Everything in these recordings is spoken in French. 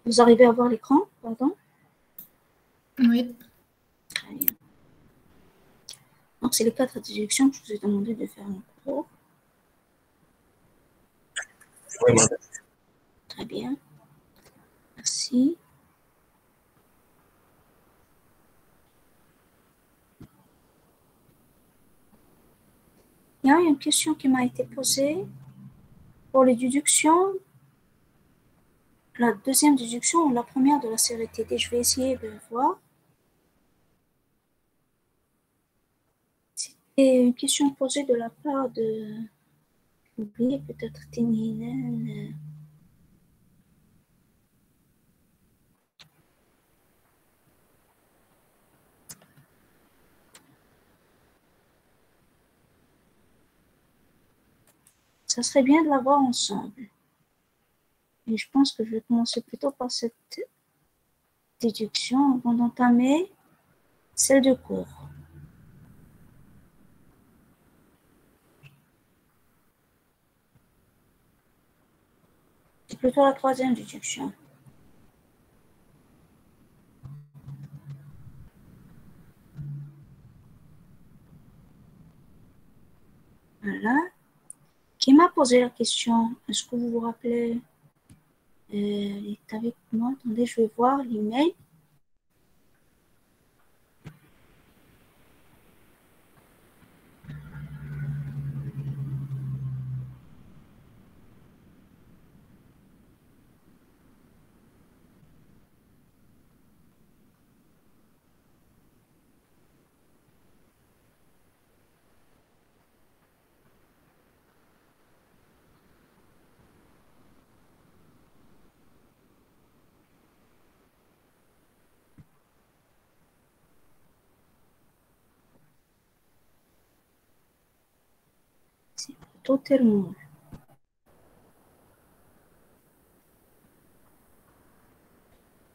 Vous arrivez à voir l'écran, pardon? Oui. Très bien. Donc, c'est les 4 déductions que je vous ai demandé de faire en cours. Oui, très bien. Merci. Il y a une question qui m'a été posée pour les déductions. La deuxième déduction ou la première de la série TD, je vais essayer de voir. C'était une question posée de la part de... J'ai oublié peut-être Tininen. Ça serait bien de la voir ensemble. Et je pense que je vais commencer plutôt par cette déduction avant d'entamer celle de cours. C'est plutôt la troisième déduction. Voilà. Qui m'a posé la question? Est-ce que vous vous rappelez? Il est avec moi. Attendez, je vais voir l'email. C'est plutôt terminal.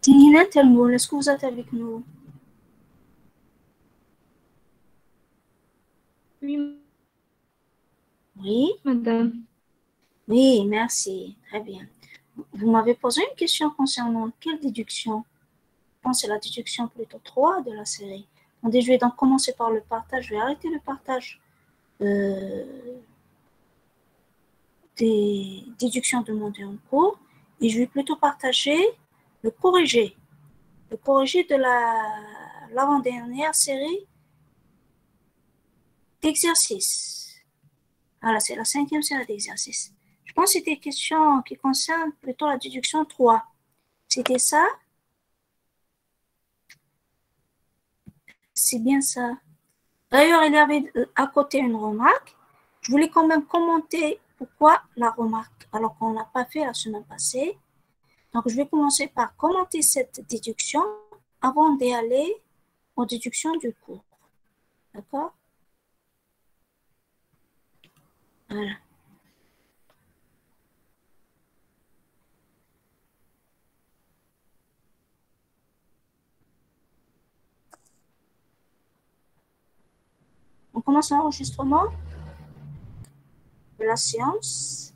Tinina Termoul, est-ce que vous êtes avec nous? Oui, Oui. madame. Oui, merci. Très bien. Vous m'avez posé une question concernant quelle déduction? Je pense que c'est la déduction plutôt 3 de la série. Attendez, je vais donc commencer par le partage. Je vais arrêter le partage des déductions demandées en cours et je vais plutôt partager le corrigé. Le corrigé de l'avant-dernière série d'exercices. Voilà, c'est la 5e série d'exercices. Je pense que c'était une question qui concerne plutôt la déduction 3. C'était ça? C'est bien ça. D'ailleurs, il y avait à côté une remarque. Je voulais quand même commenter pourquoi la remarque, alors qu'on n'a pas fait la semaine passée. Donc, je vais commencer par commenter cette déduction avant d'aller aux déductions du cours. D'accord? Voilà. On commence l'enregistrement de la séance.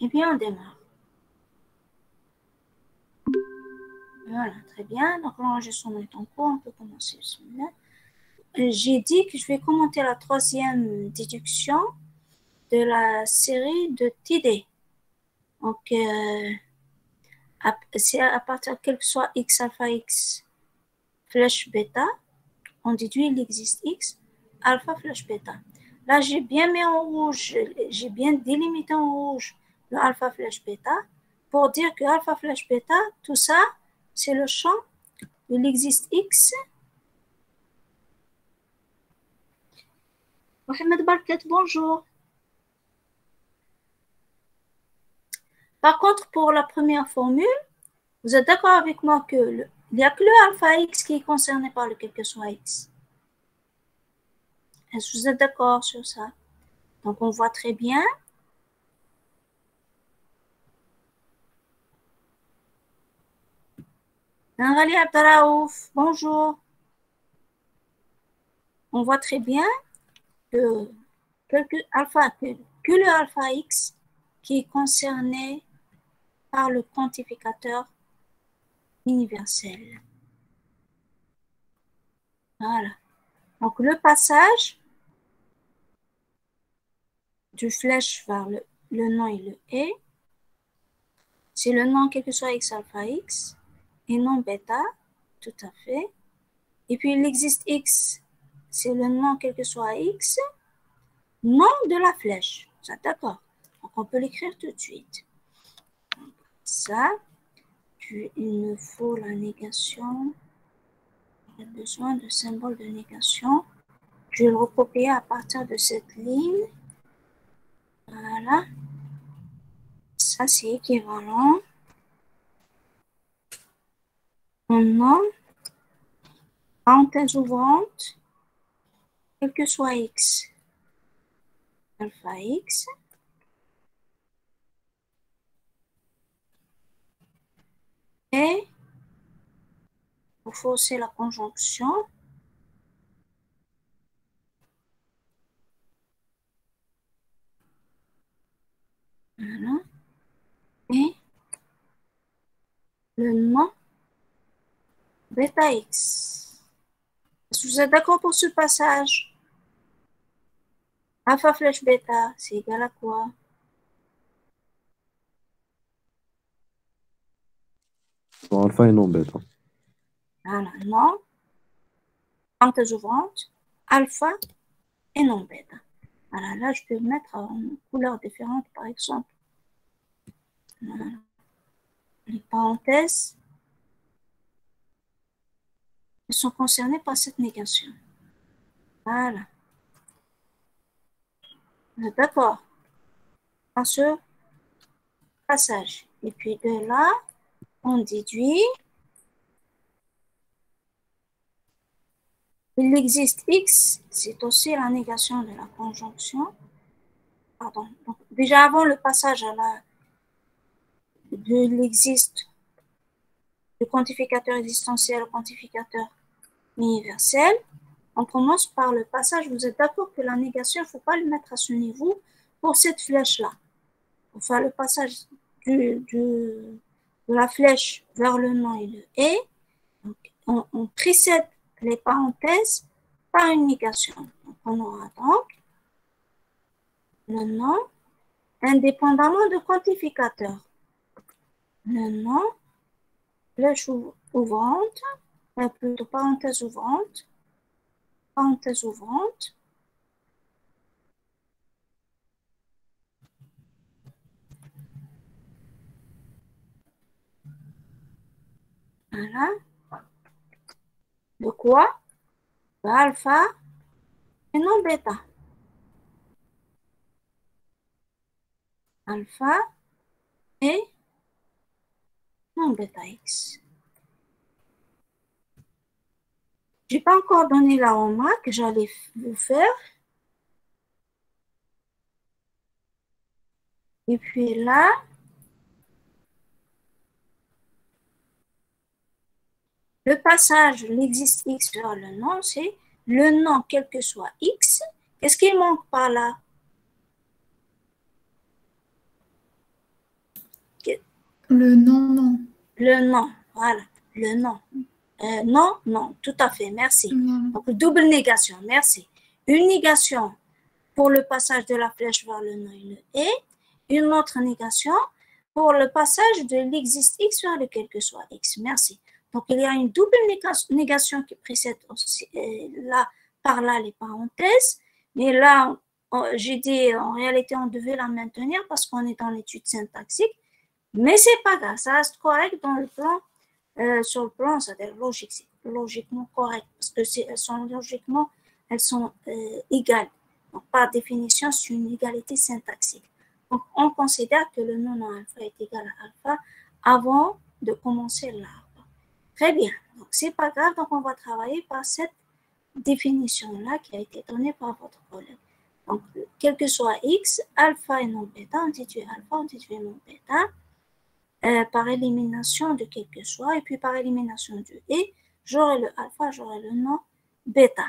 Et bien, on démarre. Voilà, très bien. Donc, l'enregistrement est en cours. On peut commencer celui-là. J'ai dit que je vais commenter la 3e déduction de la série de TD. Donc, c'est à partir quel que soit x alpha x flash bêta, on déduit il existe x alpha flash bêta. Là, j'ai bien mis en rouge, j'ai bien délimité en rouge le alpha flash bêta pour dire que alpha flash bêta, tout ça, c'est le champ il existe x. Mohamed Barket, bonjour. Par contre, pour la première formule, vous êtes d'accord avec moi que il n'y a que le alpha x qui est concerné par le quel que soit x. Est-ce que vous êtes d'accord sur ça? Donc, on voit très bien. Nangali Abdaraouf, bonjour. on voit très bien que, que le alpha x qui est concerné par le quantificateur universel. Voilà. Donc, le passage du flèche vers le nom et le et, c'est le nom quel que soit x alpha x et non bêta, tout à fait. Et puis, il existe x, c'est le nom quel que soit x, nom de la flèche. D'accord. Donc, on peut l'écrire tout de suite. Ça, puis il me faut la négation. J'ai besoin de symbole de négation. Je vais le recopier à partir de cette ligne. Voilà. Ça, c'est équivalent. Maintenant, parenthèse ouvrante, quel que soit x, alpha x, et il faut aussi la conjonction. Voilà. Et le nom bêta x. Est-ce que vous êtes d'accord pour ce passage? Alpha flèche bêta, c'est égal à quoi? Bon, alpha et non bêta. Voilà, non, parenthèse ouvrante, alpha et non bêta. Voilà, là, je peux mettre en couleur différente, par exemple. Voilà. Les parenthèses sont concernées par cette négation. Voilà. D'accord. Par ce passage. Et puis de là, on déduit. Il existe x, c'est aussi la négation de la conjonction. Pardon. Donc, déjà avant le passage à la de l'existe, le quantificateur existentiel au quantificateur universel, on commence par le passage. Vous êtes d'accord que la négation, il ne faut pas le mettre à ce niveau pour cette flèche-là. Pour faire le passage de la flèche vers le nom et le et, donc, on précède les parenthèses par une négation. Donc, on aura donc le nom indépendamment de quantificateur. Le nom, flèche ouvrante, plutôt parenthèse ouvrante, parenthèse ouvrante. Voilà. De quoi? De alpha et non bêta. Alpha et non bêta x. Je n'ai pas encore donné la remarque que j'allais vous faire. Et puis là, le passage, l'existe x vers le nom, c'est le nom, quel que soit x. Qu'est-ce qui manque par là? Le nom, non. Le nom, voilà, le nom. Non, non, tout à fait, merci. Non. Donc, double négation, merci. Une négation pour le passage de la flèche vers le nom et le et, une autre négation pour le passage de l'existe x vers le quel que soit x. Merci. Donc, il y a une double négation qui précède aussi, là, par là, les parenthèses. Mais là, j'ai dit, en réalité, on devait la maintenir parce qu'on est dans l'étude syntaxique. Mais c'est pas grave, ça reste correct dans le plan, sur le plan, c'est-à-dire logiquement correct, parce que elles sont égales. Donc, par définition, c'est une égalité syntaxique. Donc, on considère que le nom alpha est égal à alpha avant de commencer l'arbre. Très bien. Donc, c'est pas grave. Donc, on va travailler par cette définition-là qui a été donnée par votre collègue. Donc, quel que soit x, alpha et non bêta, on déduit alpha, on déduit non bêta. Par élimination de quel que soit, et puis par élimination du et, j'aurai le alpha, j'aurai le nom bêta.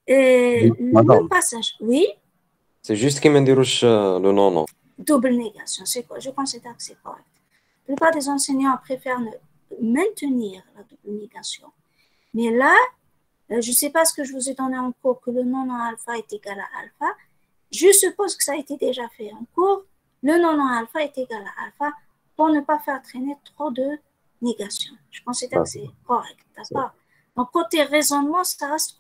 Le Madame, passage, oui, c'est juste qu'il me déroge le non, non. double négation, c'est quoi? Je considère que c'est correct. La plupart des enseignants préfèrent maintenir la double négation. Mais là, je ne sais pas ce que je vous ai donné en cours, que le non alpha est égal à alpha. Je suppose que ça a été déjà fait en cours. Le non alpha est égal à alpha pour ne pas faire traîner trop de négation. Je considère que c'est correct, d'accord? Donc, côté raisonnement, ça reste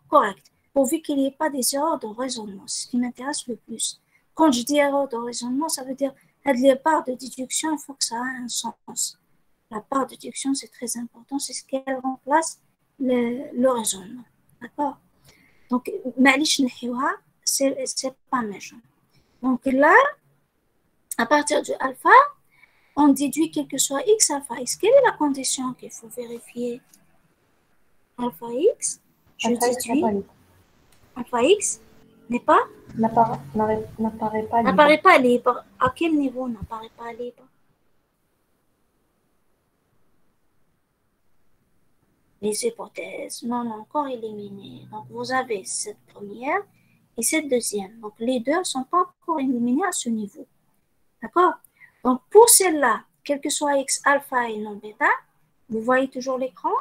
correct, pourvu qu'il n'y ait pas des erreurs de raisonnement. C'est ce qui m'intéresse le plus. Quand je dis erreur de raisonnement, ça veut dire les parts de déduction, il faut que ça ait un sens. La part de déduction, c'est très important, c'est ce qu'elle remplace le raisonnement, d'accord? Donc, معليش نحيوها, c'est pas méchant. Donc là, à partir du alpha, on déduit quel que soit x, alpha x. Quelle est la condition qu'il faut vérifier? Alpha x, je déduis alpha x n'est pas n'apparaît pas libre. À quel niveau n'apparaît pas libre? Les hypothèses non encore éliminées. Donc, vous avez cette première et cette deuxième. Donc, les deux ne sont pas encore éliminés à ce niveau. D'accord? Donc, pour celle-là, quel que soit x alpha et non bêta, vous voyez toujours l'écran?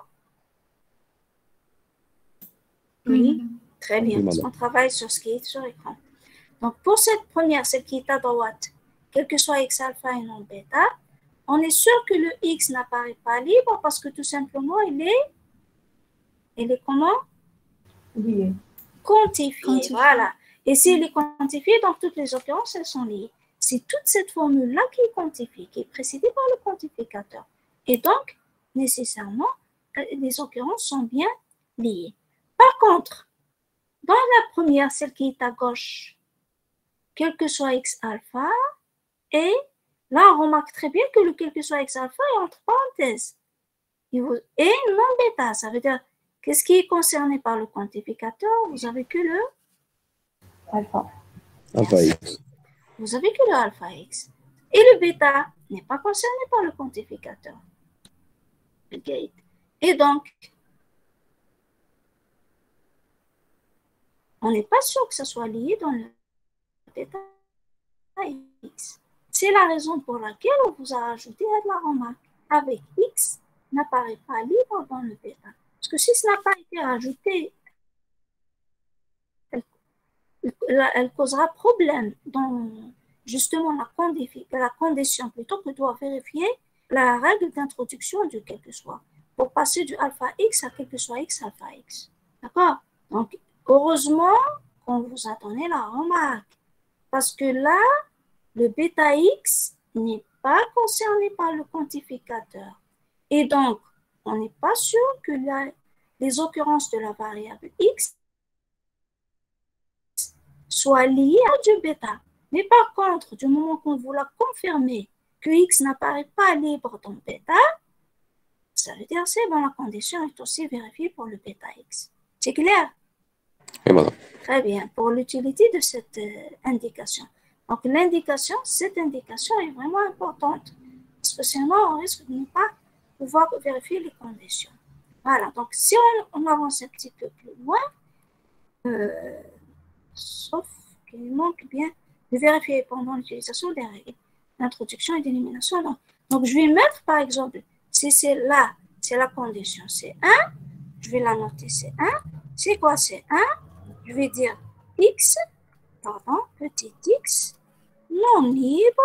Oui, très bien, parce qu'on travaille sur ce qui est sur l'écran. Donc, pour cette première, celle qui est à droite, quel que soit x alpha et non bêta, on est sûr que le x n'apparaît pas libre parce que tout simplement, il est comment? Lié. Quantifié, voilà. Et s'il est quantifié, donc toutes les occurrences, elles sont liées. C'est toute cette formule-là qui est quantifiée, qui est précédée par le quantificateur. Et donc, nécessairement, les occurrences sont bien liées. Par contre, dans la première, celle qui est à gauche, quel que soit x alpha, et là, on remarque très bien que le quel que soit x alpha est entre parenthèses. Et non bêta, ça veut dire, qu'est-ce qui est concerné par le quantificateur? Vous avez que le Alpha. Alpha x. Vous avez que le alpha x. Et le bêta n'est pas concerné par le quantificateur. Le gate. Et donc, on n'est pas sûr que ça soit lié dans le bêta x. C'est la raison pour laquelle on vous a rajouté la remarque. Avec x n'apparaît pas libre dans le bêta. Parce que si ça n'a pas été rajouté, elle causera problème dans justement la condition plutôt que doit vérifier la règle d'introduction du quel que soit pour passer du alpha x à quel que soit x alpha x. D'accord? Donc, heureusement qu'on vous a donné la remarque parce que là, le bêta x n'est pas concerné par le quantificateur. Et donc, on n'est pas sûr que les occurrences de la variable x soient liées à du bêta. Mais par contre, du moment qu'on vous l'a confirmé que x n'apparaît pas libre dans bêta, ça veut dire c'est bon, la condition est aussi vérifiée pour le bêta x. C'est clair? Oui, madame. Très bien. Pour l'utilité de cette indication. Donc, cette indication est vraiment importante parce que sinon, on risque de ne pas pouvoir vérifier les conditions. Voilà. Donc, si on avance un petit peu plus loin, sauf qu'il manque bien de vérifier pendant l'utilisation des règles d'introduction et d'élimination. Donc, je vais mettre, par exemple, si c'est là, c'est la condition, c'est 1, je vais la noter, c'est 1. C'est quoi, c'est 1? Je vais dire petit x, non libre,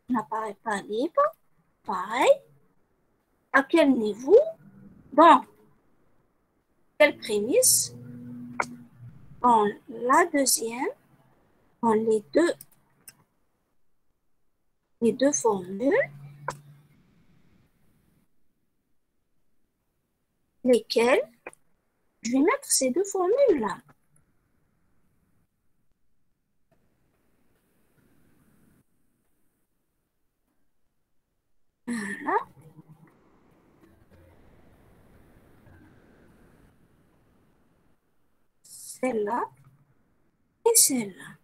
n'apparaît pas libre, pareil. À quel niveau? Dans quelle prémisse? Dans la deuxième, dans les deux formules, lesquelles je vais mettre ces deux formules-là. Voilà. Celle-là et celle-là.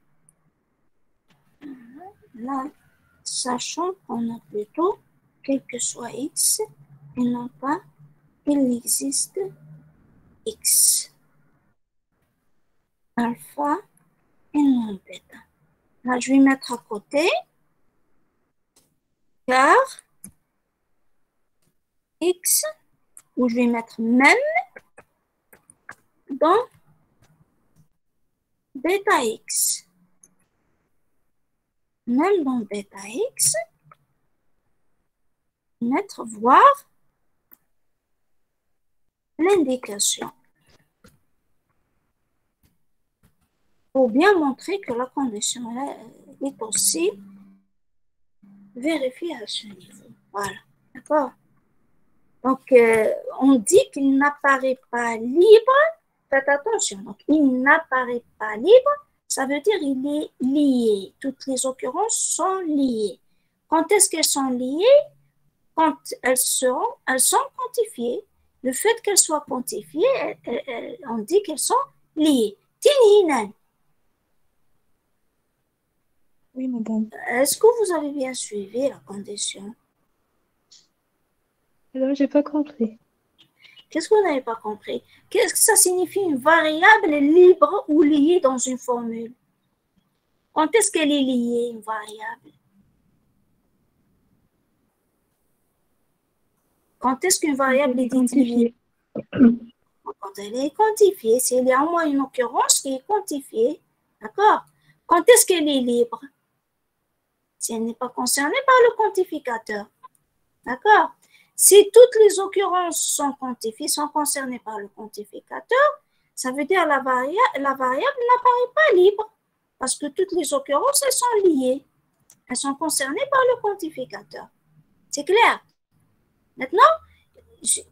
Là, sachant qu'on a plutôt quel que soit x et non pas il existe x. alpha et non bêta. Là, je vais mettre à côté car x, ou je vais mettre même dans bêta x. Même dans bêta x, mettre voir l'indication. Pour bien montrer que la condition est aussi vérifiée à ce niveau. Voilà, d'accord? Donc, on dit qu'il n'apparaît pas libre. Faites attention. Donc, il n'apparaît pas libre. Ça veut dire qu'il est lié. Toutes les occurrences sont liées. Quand est-ce qu'elles sont liées? Quand elles sont quantifiées. Le fait qu'elles soient quantifiées, on dit qu'elles sont liées. Tininan. Oui, madame. Est-ce que vous avez bien suivi la condition? Alors, j'ai pas compris. Qu'est-ce que vous n'avez pas compris? Qu'est-ce que ça signifie une variable libre ou liée dans une formule? Quand est-ce qu'elle est liée, une variable? Quand est-ce qu'une variable est quantifiée? Quand elle est quantifiée, c'est il y a au moins une occurrence qui est quantifiée. D'accord? Quand est-ce qu'elle est libre? Si elle n'est pas concernée par le quantificateur. D'accord? Si toutes les occurrences sont quantifiées, sont concernées par le quantificateur, ça veut dire la variable n'apparaît pas libre parce que toutes les occurrences, elles sont liées. Elles sont concernées par le quantificateur. C'est clair? Maintenant,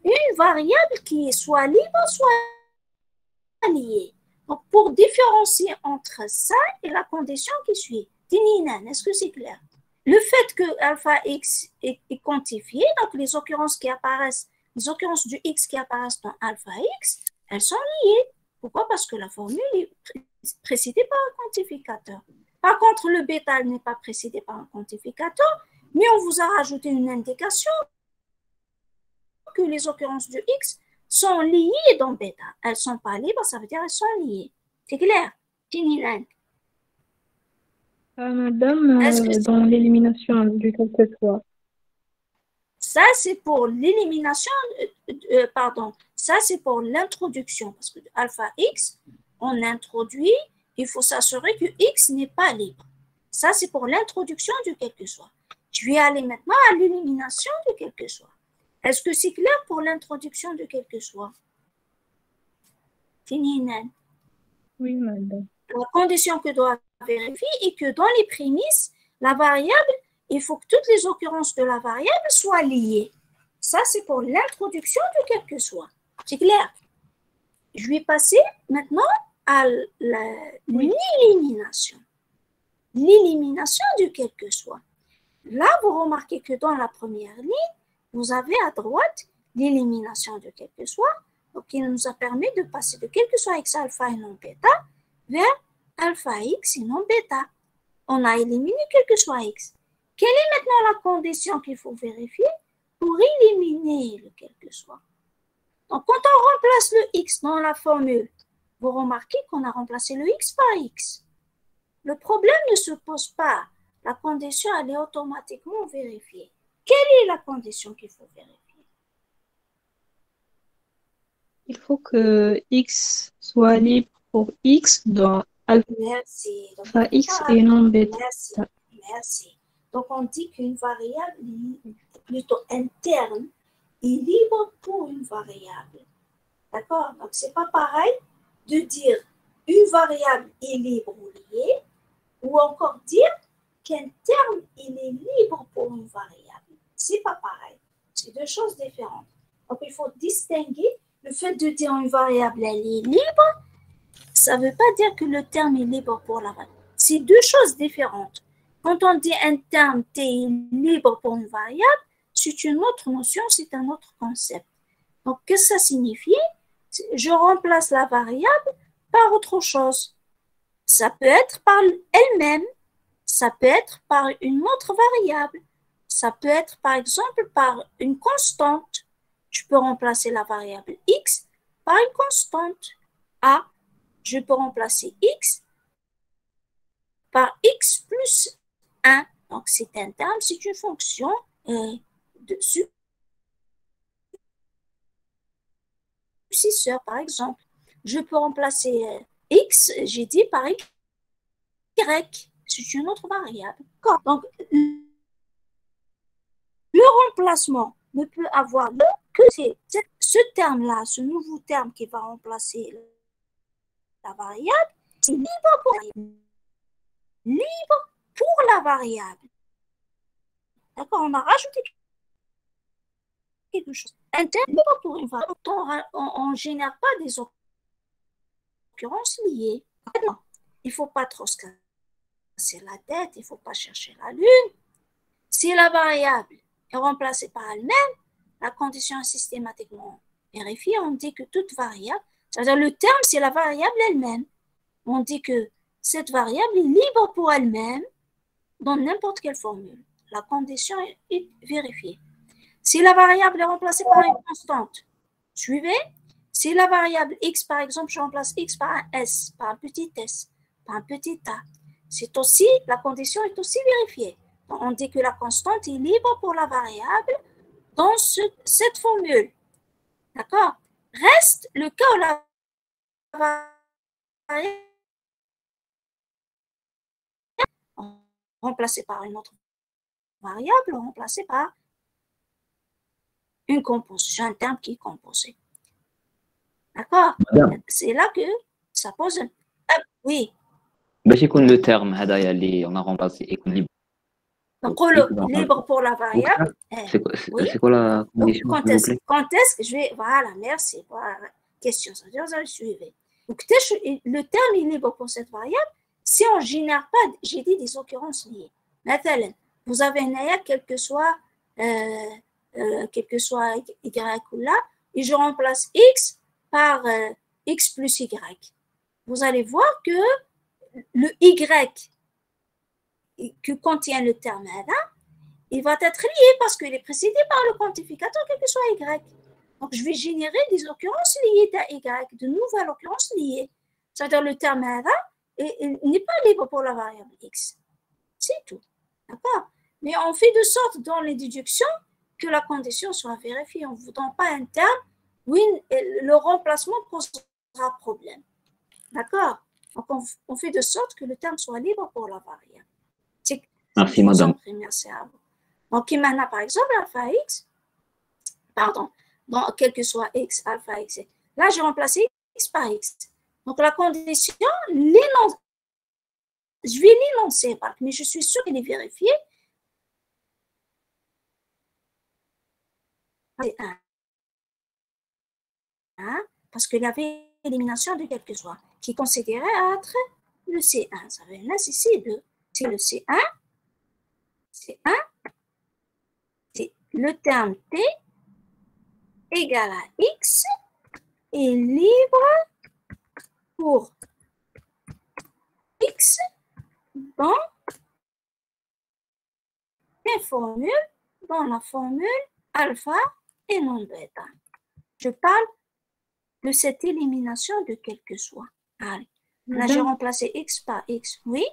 une variable qui est soit libre, soit liée. Donc, pour différencier entre ça et la condition qui suit, Tininan, est-ce que c'est clair? Le fait que alpha x est quantifié, donc les occurrences qui apparaissent, les occurrences du x qui apparaissent dans alpha x, elles sont liées. Pourquoi? Parce que la formule est précédée par un quantificateur. Par contre, le bêta n'est pas précédé par un quantificateur, mais on vous a rajouté une indication que les occurrences du x sont liées dans bêta. Elles ne sont pas libres, ça veut dire qu'elles sont liées. C'est clair? Tinilan. Madame, dans l'élimination du quelque-soit. Ça, c'est pour l'élimination, ça, c'est pour l'introduction. Parce que alpha x, on introduit, il faut s'assurer que x n'est pas libre. Ça, c'est pour l'introduction du quelque soit. Je vais aller maintenant à l'élimination du quelque soit. Est-ce que c'est clair pour l'introduction de quelque soit? Tininan. Oui, madame. La condition que doit vérifier est que dans les prémices, la variable, il faut que toutes les occurrences de la variable soient liées. Ça, c'est pour l'introduction de quelque soit. C'est clair? Je vais passer maintenant à l'élimination. L'élimination du quelque soit. Là, vous remarquez que dans la première ligne, vous avez à droite l'élimination de quelque soit, donc il nous a permis de passer de quelque soit x alpha et non bêta vers alpha x et non bêta. On a éliminé quelque soit x. Quelle est maintenant la condition qu'il faut vérifier pour éliminer le quelque soit? Donc, quand on remplace le x dans la formule, vous remarquez qu'on a remplacé le x par x. Le problème ne se pose pas. La condition, elle est automatiquement vérifiée. Quelle est la condition qu'il faut vérifier? Il faut que x soit libre pour x dans alpha x et non bêta. Merci. Donc, on dit qu'une variable plutôt interne est libre pour une variable. D'accord? Donc, ce n'est pas pareil de dire une variable est libre ou liée, ou encore dire qu'un terme il est libre pour une variable. C'est pas pareil. C'est deux choses différentes. Donc, il faut distinguer le fait de dire une variable elle est libre, ça ne veut pas dire que le terme est libre pour la variable. C'est deux choses différentes. Quand on dit un terme T est libre pour une variable, c'est une autre notion, c'est un autre concept. Donc, qu'est-ce que ça signifie? Je remplace la variable par autre chose. Ça peut être par elle-même, ça peut être par une autre variable, ça peut être par exemple par une constante. Je peux remplacer la variable x par une constante a. je peux remplacer x par x plus 1. Donc, c'est un terme, c'est une fonction de substitution, par exemple. Je peux remplacer x, j'ai dit, par y. C'est une autre variable. Donc, le remplacement ne peut avoir que ce terme-là, ce nouveau terme qui va remplacer la variable, c'est libre pour la variable. D'accord, on a rajouté quelque chose. Un terme libre pour une variable. On ne génère pas des occurrences liées. Il ne faut pas trop se casser la tête, il ne faut pas chercher la lune. Si la variable est remplacée par elle-même, la condition est systématiquement vérifiée. On dit que toute variable, c'est-à-dire le terme, c'est la variable elle-même. On dit que cette variable est libre pour elle-même dans n'importe quelle formule. La condition est vérifiée. Si la variable est remplacée par une constante, suivez. Si la variable x, par exemple, je remplace x par un s, par un petit s, par un petit a, c'est aussi, la condition est aussi vérifiée. Donc, on dit que la constante est libre pour la variable dans cette formule. D'accord? Reste le cas où la variable remplacée par une autre variable, remplacée par une composition, un terme qui est composé. D'accord? C'est là que ça pose un... oui. باش يكون le terme هذايا اللي on a remplacé يكون libre. Donc, libre pour la variable. C'est quoi la condition? Quand est-ce que je vais... Voilà, merci pour la question. C'est-à-dire, vous allez suivre. Donc, le terme est libre pour cette variable si on ne génère pas, j'ai dit, des occurrences liées. Maintenant, vous avez un aya, quel que soit y ou là, et je remplace x par x plus y. Vous allez voir que le y que contient le terme là, il va être lié parce qu'il est précédé par le quantificateur, quel que soit y. Donc, je vais générer des occurrences liées à y, de nouvelles occurrences liées. C'est-à-dire le terme là n'est pas libre pour la variable x. C'est tout. D'accord? Mais on fait de sorte dans les déductions que la condition soit vérifiée. On ne vous donne pas un terme où le remplacement posera problème. D'accord? Donc, on fait de sorte que le terme soit libre pour la variable. Merci, madame. Merci à vous. Donc, maintenant, par exemple, alpha x, pardon, donc, quel que soit x, alpha x, là, j'ai remplacé x par x. Donc, la condition, je vais l'énoncer, mais je suis sûre qu'elle est vérifiée. C'est 1. Parce qu'il y avait élimination de quel que soit, qui considérait être le C1. Ça veut dire là, c'est C2. C'est le C1. C1. C'est le terme T égale à X est libre pour X dans la formule alpha et non bêta. Je parle de cette élimination de quel que soit. Allez, là, j'ai remplacé x par x. Oui?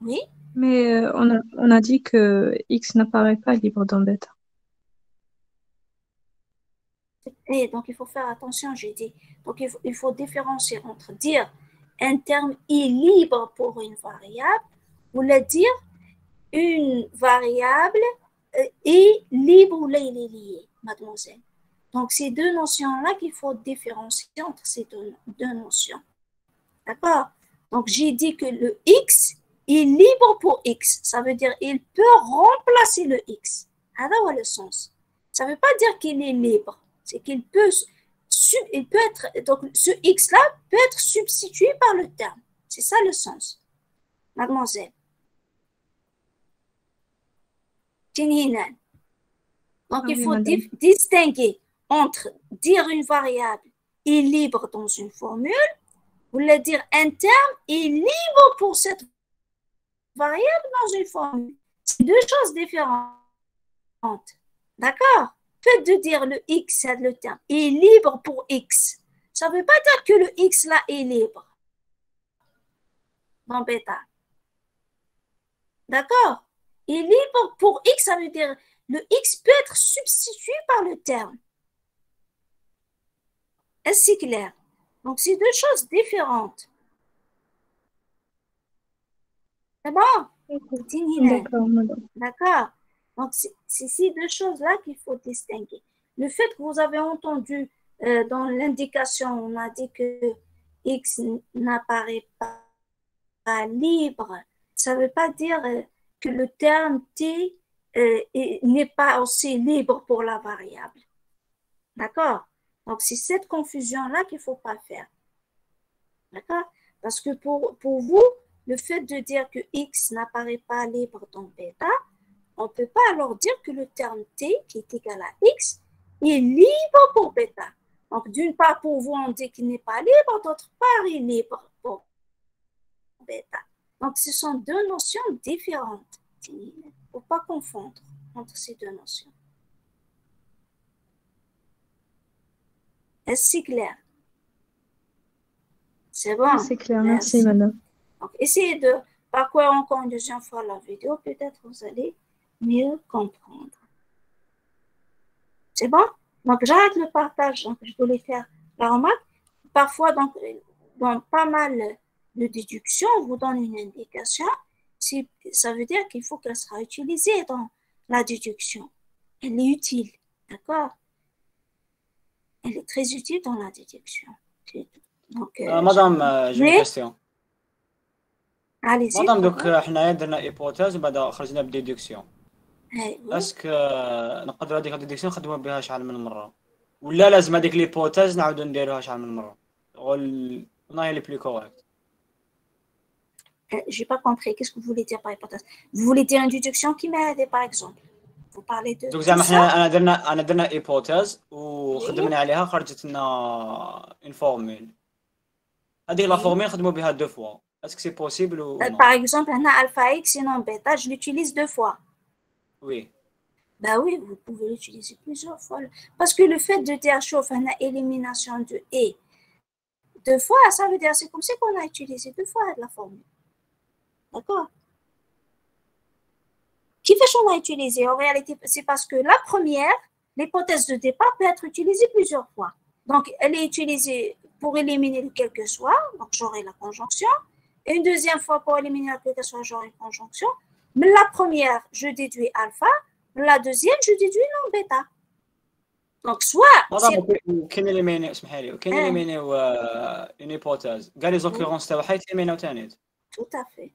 Oui? Mais on a dit que x n'apparaît pas libre dans bêta. Et donc, il faut faire attention, j'ai dit. Donc, il faut différencier entre dire un terme est libre pour une variable ou le dire une variable est libre ou là, il est lié, mademoiselle. Donc, ces deux notions-là qu'il faut différencier entre ces deux notions. D'accord? Donc, j'ai dit que le x est libre pour x. Ça veut dire qu'il peut remplacer le x. Alors, le sens. Ça ne veut pas dire qu'il est libre. C'est qu'il peut être, donc ce x-là peut être substitué par le terme. C'est ça le sens. Mademoiselle. Donc, il faut distinguer entre dire une variable est libre dans une formule ou le dire un terme est libre pour cette variable dans une formule. C'est deux choses différentes. D'accord? Le fait de dire le x, c'est le terme, est libre pour x. Ça ne veut pas dire que le x là est libre. dans bêta. D'accord? Et libre pour X, ça veut dire le X peut être substitué par le terme. Est-ce clair? Donc, c'est deux choses différentes. C'est bon? D'accord, madame. D'accord. Donc, c'est ces deux choses-là qu'il faut distinguer. Le fait que vous avez entendu dans l'indication, on a dit que X n'apparaît pas libre, ça ne veut pas dire que le terme T n'est pas aussi libre pour la variable. D'accord? Donc, c'est cette confusion-là qu'il ne faut pas faire. D'accord? Parce que pour vous, le fait de dire que X n'apparaît pas libre dans bêta, on ne peut pas alors dire que le terme T, qui est égal à X, est libre pour bêta. Donc, d'une part, pour vous, on dit qu'il n'est pas libre, d'autre part, il est libre pour bêta. Donc, ce sont deux notions différentes. Il ne faut pas confondre entre ces deux notions. Est-ce clair? C'est bon? C'est clair, merci madame. Donc, essayez de parcourir encore une deuxième fois la vidéo, peut-être vous allez mieux comprendre. C'est bon? Donc, j'arrête le partage. Donc, je voulais faire la remarque. Parfois, donc, dans pas mal de déductions, on vous donne une indication. Ça veut dire qu'il faut qu'elle sera utilisée dans la déduction. Elle est utile. D'accord? Elle est très utile dans la déduction. Donc, madame, j'ai une question. Allez-y. madame, donc, حنا درنا hypothèse وبعد خرجنا بديدكسيون. اسك نقدر هذيك الديدكسيون نخدموها بها شحال من مره ولا لازم هذيك ليبوتيز نعاودو نديروها شحال من مره on est les plus corrects. J'ai pas compris. Qu'est-ce que vous voulez dire par hypothèse? Vous voulez dire une déduction qui m'aide, par exemple? Vous parlez de. Donc زعما حنا انا درنا hypothèse وخدمنا عليها خرجت لنا une formule. هذيك لا formule نخدموا بها deux fois. Est-ce que c'est possible ou non? Par exemple, un alpha x et non bêta, je l'utilise deux fois. Oui. Ben oui, vous pouvez l'utiliser plusieurs fois. Parce que le fait de dire chauffe une élimination de et deux fois, ça veut dire c'est comme si on a utilisé deux fois la formule. D'accord? Qui fait qu'on a utilisé? En réalité, c'est parce que la première, l'hypothèse de départ peut être utilisée plusieurs fois. Donc, elle est utilisée pour éliminer le quel que soit, donc j'aurai la conjonction. Et une deuxième fois pour éliminer le quel que soit, j'aurai une conjonction. Mais la première, je déduis alpha. La deuxième, je déduis non bêta. Donc, soit... كاين اللي ماين اسمحي لي وكاين اللي ماينيو une hypothèse كاع لي زوكورونس تاعها يتميناو ثاني. Tout à fait.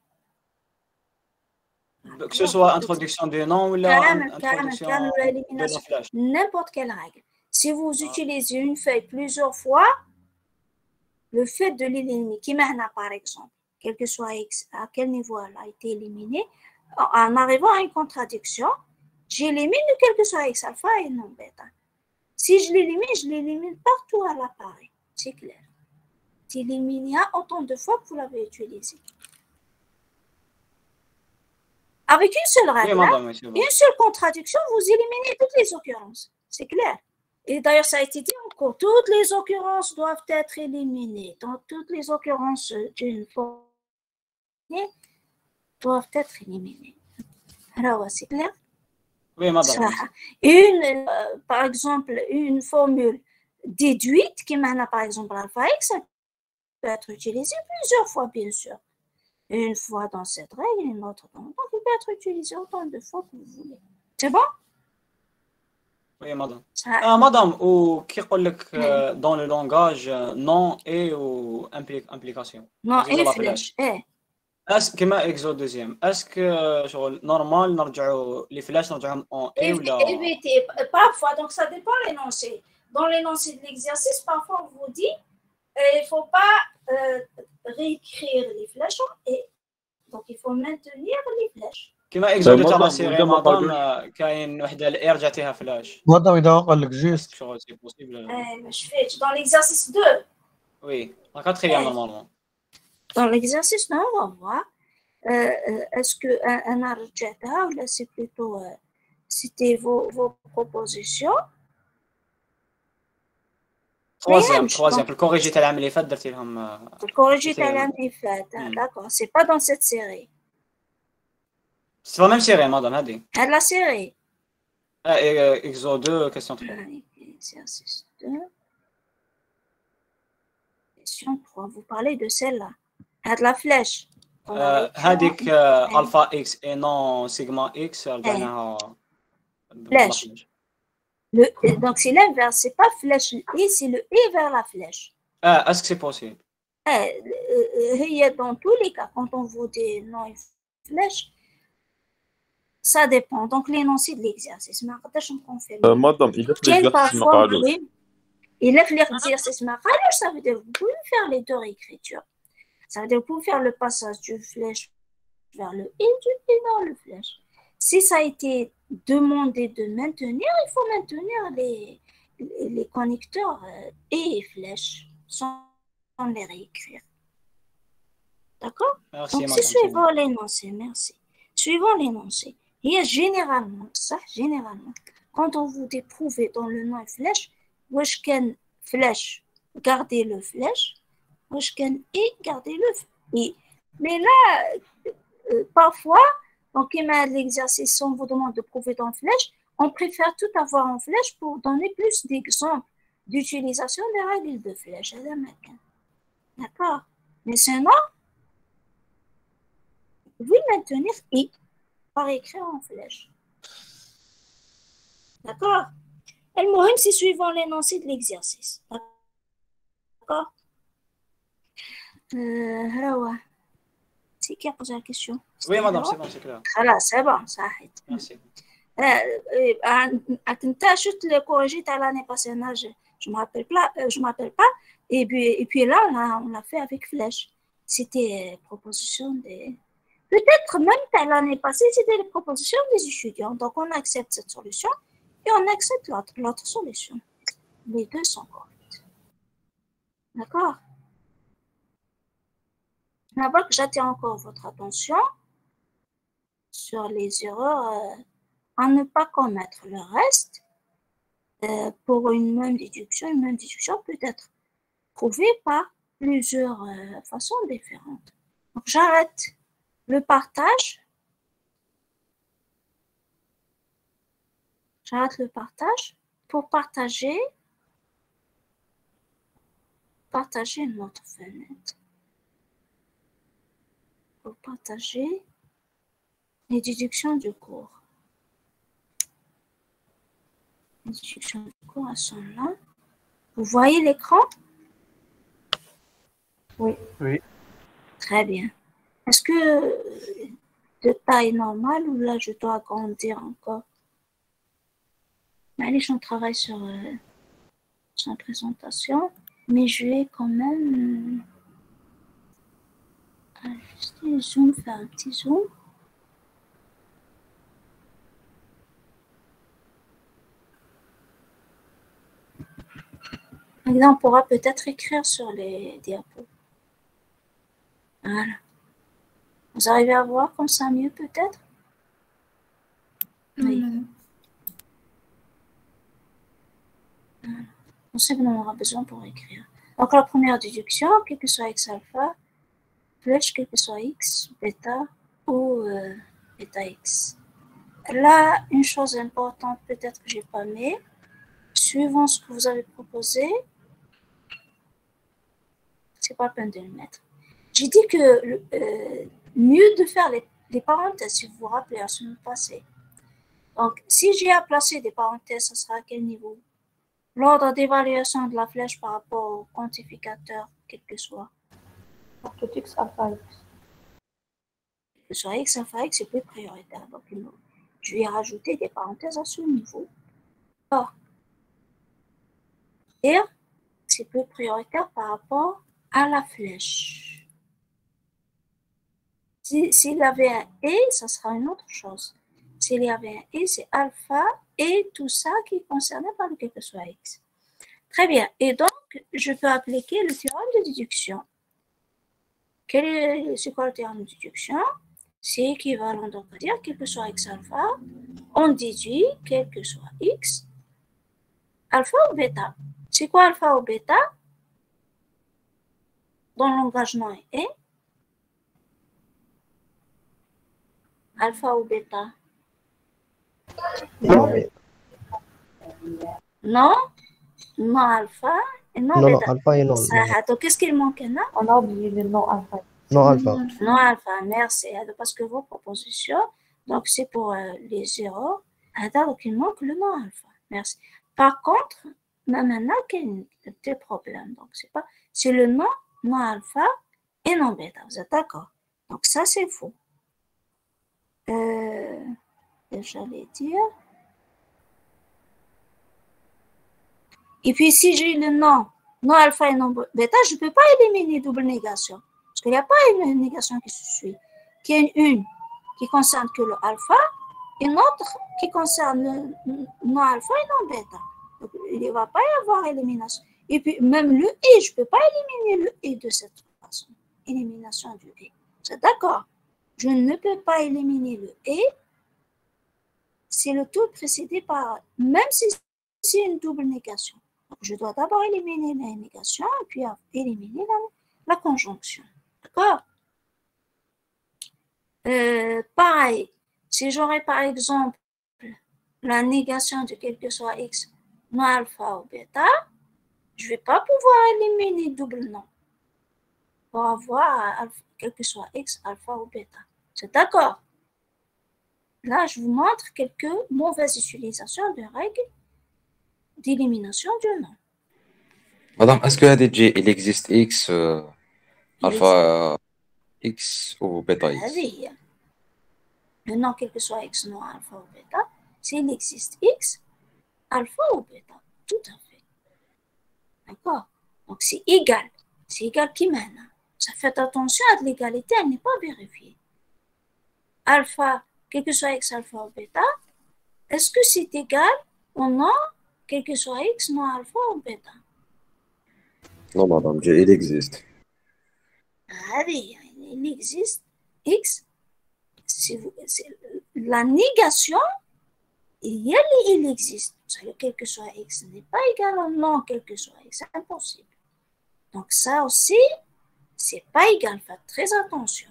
Que ce soit introduction des noms ou introduction de l'élimination. la flèche. N'importe quelle règle. Si vous utilisez une feuille plusieurs fois, le fait de l'éliminer, qui maintenant par exemple, quel que soit x, à quel niveau elle a été éliminée, en arrivant à une contradiction, j'élimine quel que soit x alpha et non bêta. Si je l'élimine partout à l'appareil. C'est clair. Tu élimines autant de fois que vous l'avez utilisé. Avec une seule règle, une seule contradiction, vous éliminez toutes les occurrences. C'est clair. Et d'ailleurs, ça a été dit encore, toutes les occurrences doivent être éliminées. Donc, toutes les occurrences d'une formule doivent être éliminées. Alors, c'est clair? Oui, madame. Par exemple, une formule déduite, qui maintenant, par exemple, alpha x, peut être utilisée plusieurs fois, bien sûr. Une fois dans cette règle, une autre dans l'autre. Il peut être utilisé autant de fois que vous voulez. C'est bon? Oui, madame. Madame, ou qui dit dans le langage non et ou implication? Non et flèche. Est-ce que ma exo deuxième? Est-ce que normal نرجعوا les flèches نرجعهم en et ou là? Évitez. Parfois, donc ça dépend de l'énoncé. Dans l'énoncé de l'exercice, parfois on vous dit il ne faut pas réécrire les flèches et donc il faut maintenir les flèches. كما اكزو تاع لا سيري مدام كاين وحده الاي رجعتيها فلاش. مدام اذا قال لك جوست. سي بوسيبل. Je fais dans l'exercice 2. Oui, la quatrième normalement. Dans l'exercice 1, on va voir est-ce que un arrêtata ou là c'est plutôt c'était vos propositions. troisième. Le corrigé تاع العام اللي فات درتي لهم. Le corrigé تاع العام اللي فات. D'accord. C'est pas dans cette série. C'est la même série, madame, هذه. هاد la série. Exo 2, question 3. Exercice 2. Question 3. Vous parlez de celle-là. هاد la flèche. هذيك alpha x et non sigma x رجعناها. Flèche. Donc c'est l'inverse, c'est pas flèche et c'est le et vers la flèche. Est-ce que c'est possible? Dans tous les cas, quand on voit des noms et flèches, ça dépend. Donc l'énoncé de l'exercice. Madame, il a fait l'exercice. Il a fait l'exercice. Ça veut dire que vous pouvez faire les deux réécritures. Ça veut dire que vous pouvez faire le passage du flèche vers le et du et dans le flèche. Si ça a été demandé de maintenir, il faut maintenir les connecteurs et flèches sans les réécrire. D'accord? Donc, c'est suivant l'énoncé. Merci. Suivant l'énoncé. Et généralement, quand on vous dit prouver dans le nom flèche, wesh ken flèche, gardez le flèche, wesh ken et gardez le et. Mais là, parfois, donc, l'exercice, on vous demande de prouver en flèche, on préfère tout avoir en flèche pour donner plus d'exemples d'utilisation des règles de flèche. D'accord? Mais sinon, vous pouvez maintenir et par écrire en flèche. D'accord? Et le mot, c'est suivant l'énoncé de l'exercice. D'accord? C'est qui a posé la question? Oui, madame, c'est bon, c'est clair. Voilà, c'est bon, ça arrête. Merci. Je te l'ai corrigé l'année passée, je me rappelle pas. Et puis là, on l'a fait avec flèche. C'était proposition des... Peut-être même l'année passée, c'était les propositions des étudiants. Donc, on accepte cette solution et on accepte l'autre solution. Les deux sont corrects. D'accord? D'abord, j'attire encore votre attention sur les erreurs à ne pas commettre. Le reste, pour une même déduction peut être prouvée par plusieurs façons différentes. Donc, j'arrête le partage. J'arrête le partage pour partager notre fenêtre. Pour partager les déductions du cours. Les déductions du cours, elles sont là. Vous voyez l'écran? Oui. Oui. Très bien. Est-ce que de taille normale ou là je dois agrandir encore? Allez, j'en travaille sur la présentation, mais je vais quand même ajuster le zoom, faire un petit zoom. Et là, on pourra peut-être écrire sur les diapos. Voilà. Vous arrivez à voir comme ça mieux peut-être? Oui. Voilà. On sait qu'on en aura besoin pour écrire. Donc la première déduction, quel que soit x alpha, flèche, quel que soit x, bêta ou bêta x. Là, une chose importante peut-être que je n'ai pas mis, suivant ce que vous avez proposé, c'est pas la peine de le mettre. J'ai dit que mieux de faire les parenthèses, si vous vous rappelez, à ce passé. Donc, si j'ai à placer des parenthèses, ça sera à quel niveau? L'ordre d'évaluation de la flèche par rapport au quantificateur, quel que soit. X alpha x. Quel que soit x alpha x, c'est plus prioritaire. Donc, je vais rajouter des parenthèses à ce niveau. Or, R, c'est plus prioritaire par rapport à la flèche. S'il y avait un et, ça sera une autre chose. S'il y avait un et, c'est alpha et tout ça qui est concerné par le quel que soit x. Très bien. Et donc, je peux appliquer le théorème de déduction. C'est quoi le théorème de déduction? C'est équivalent, donc à dire quel que soit x alpha, on déduit quel que soit x Alpha ou bêta? C'est quoi alpha ou bêta? Dans le langage non est alpha ou bêta? Non, non alpha et non Non, bêta. alpha et non. Donc, qu'est-ce qu'il manque là? On a oublié le non alpha. Non, alpha. Non alpha, merci. Parce que vos propositions, donc c'est pour les zéros. Donc, il manque le non alpha. Merci. Par contre, maintenant, quel est le problème? Donc, c'est le non alpha et non bêta. Vous êtes d'accord? Donc, ça, c'est faux. J'allais dire. Et puis, si j'ai le non alpha et non bêta, je ne peux pas éliminer double négation. Parce qu'il n'y a pas une négation qui se suit. Qui est une qui concerne que le alpha et une autre qui concerne le non alpha et non bêta. Donc, il ne va pas y avoir élimination. Et puis, même le et, je ne peux pas éliminer le et de cette façon. Élimination du et. C'est d'accord? Je ne peux pas éliminer le et si le tout précédé par, même si c'est une double négation. Donc, je dois d'abord éliminer la négation et puis éliminer la conjonction. D'accord? Pareil, si j'aurais par exemple la négation de quel que soit x, non alpha ou bêta, je ne vais pas pouvoir éliminer double non pour avoir quel que soit x, alpha ou bêta. C'est d'accord? Là, je vous montre quelques mauvaises utilisations de règles d'élimination du nom. Madame, est-ce que il existe x, alpha x ou bêta x? Le nom, quel que soit x, non, alpha ou bêta, s'il existe x, alpha ou bêta, tout à fait. D'accord? Donc, c'est égal qui mène. Ça fait attention à l'égalité, elle n'est pas vérifiée. Alpha, quel que soit x, alpha ou bêta, est-ce que c'est égal ou non, quel que soit x, non, alpha ou bêta? Non, madame, il existe. Ah oui, il existe x. La négation, il existe. Quel que soit x n'est pas égal au non, quel que soit x, c'est impossible. Donc ça aussi, c'est pas égal. Faites très attention.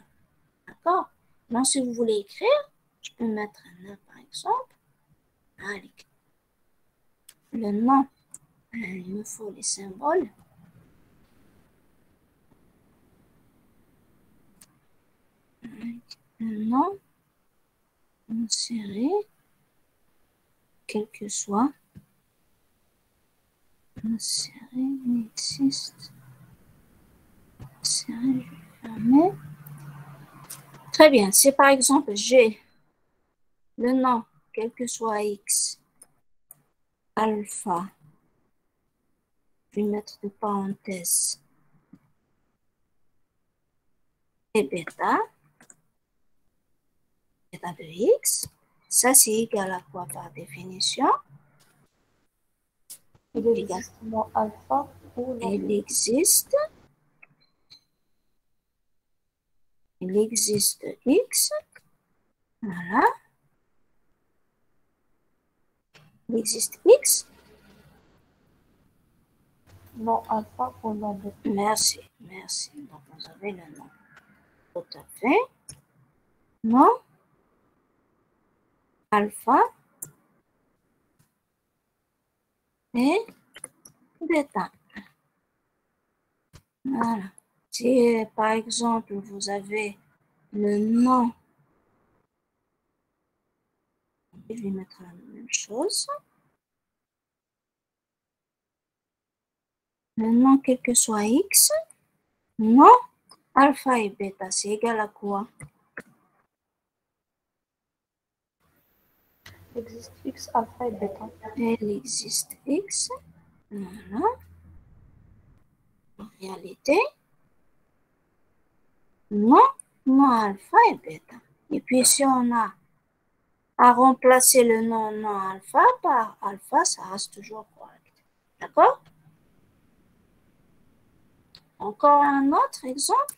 D'accord? Donc si vous voulez écrire, je peux mettre un A par exemple. Allez. Le nom, il me faut les symboles. Le nom, insérer, quel que soit, insérer, n'existe, insérer, je vais fermer. Très bien, c'est par exemple, j'ai le nom, quel que soit x, alpha, je vais mettre de parenthèses, et bêta de x, ça c'est égal à quoi par définition? Il existe non alpha ou non. Il existe x, voilà. Il existe x. Non alpha ou non bêta. Merci. Donc vous avez le nom. Tout à fait. Non alpha et bêta. Voilà. Si par exemple vous avez le nom, je vais mettre la même chose. Le nom quel que soit x, non alpha et bêta, c'est égal à quoi? Il existe x, alpha et bêta. Il existe x, voilà. En réalité, non alpha et bêta. Et puis si on a à remplacer le non alpha par alpha, ça reste toujours correct. D'accord? Encore un autre exemple.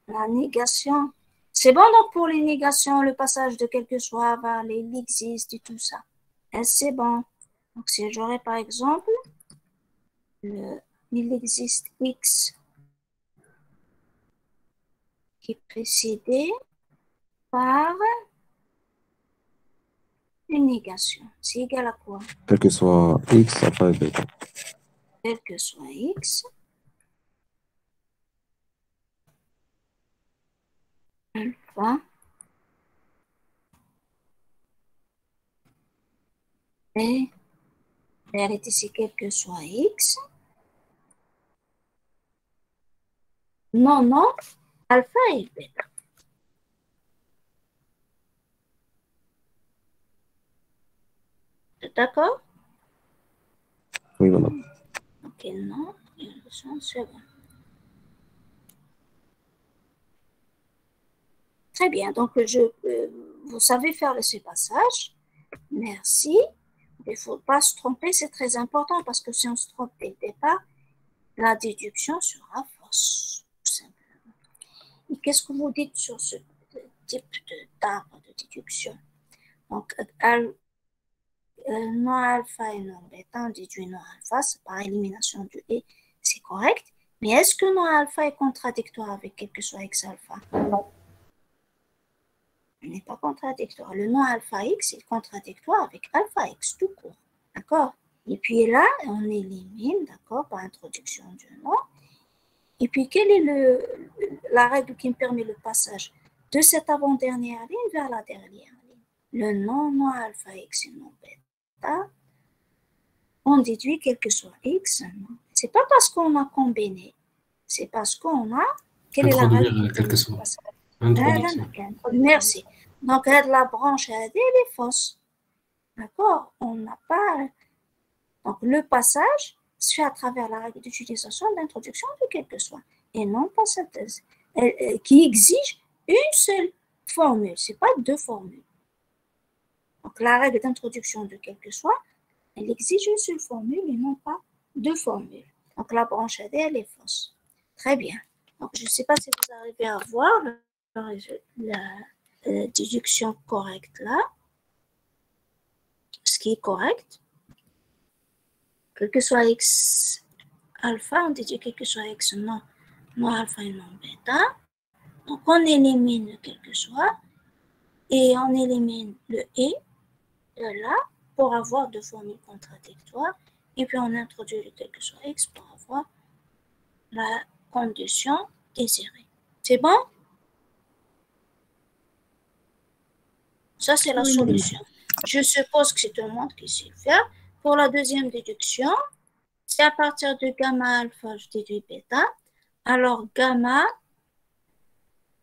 La négation. C'est bon donc pour les négations, le passage de quel que soit vers les existe et tout ça. C'est bon. Donc, si j'aurais par exemple, il existe X qui est précédé par une négation. C'est égal à quoi? Quel que soit X, alpha et bêta. Quel que soit X, alpha et en réalité c'est quel que soit X. Non, alpha et bêta. D'accord? Oui, madame. Ok, non, c'est bon. Très bien, donc vous savez faire ce passage. Merci. Il ne faut pas se tromper, c'est très important parce que si on se trompe dès le départ, la déduction sera fausse, tout simplement. Et qu'est-ce que vous dites sur ce type d'arbre de déduction? Donc, non alpha et non bêta, on déduit non alpha, c'est par élimination du et, c'est correct. Mais est-ce que non alpha est contradictoire avec quel que soit x alpha? Non. Il n'est pas contradictoire. Le non alpha x est contradictoire avec alpha x tout court. D'accord? Et puis là, on élimine, d'accord, par introduction du non. Et puis, quelle est la règle qui me permet le passage de cette avant-dernière ligne vers la dernière ligne? Le non alpha x et non bêta, on déduit quel que soit x. C'est pas parce qu'on a combiné, c'est parce qu'on a... Quelle est la règle? Quel que soit. Merci. Donc, la branche, elle est fausse. D'accord? On n'a pas... Donc, le passage se fait à travers la règle d'utilisation d'introduction de quel que soit, et non pas synthèse, qui exige une seule formule, ce n'est pas deux formules. Donc, la règle d'introduction de quel que soit, elle exige une seule formule et non pas deux formules. Donc, la branche AD, elle est fausse. Très bien. Donc, je ne sais pas si vous arrivez à voir la déduction correcte là. Ce qui est correct. Quel que soit x alpha, on déduit quel que soit x non alpha et non bêta. Donc, on élimine le quel que soit et on élimine le et de là pour avoir deux formules contradictoires. Et puis, on introduit le quel que soit x pour avoir la condition désirée. C'est bon? Ça, c'est la solution. Je suppose que c'est tout le monde qui sait le faire. Pour la deuxième déduction, c'est à partir de gamma alpha, je déduis bêta. Alors, gamma,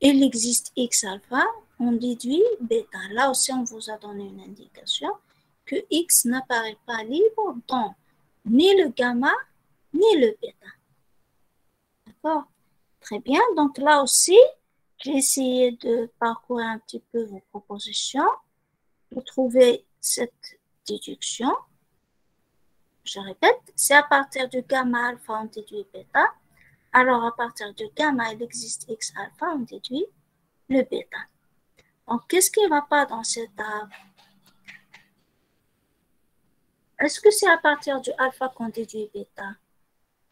il existe x alpha, on déduit bêta. Là aussi, on vous a donné une indication que x n'apparaît pas libre dans ni le gamma, ni le bêta. D'accord? Très bien. Donc, là aussi, j'ai essayé de parcourir un petit peu vos propositions pour trouver cette déduction. Je répète, c'est à partir de gamma alpha, on déduit bêta. Alors, à partir de gamma, il existe x alpha, on déduit le bêta. Donc, qu'est-ce qui ne va pas dans cet arbre? Est-ce que c'est à partir du alpha qu'on déduit bêta?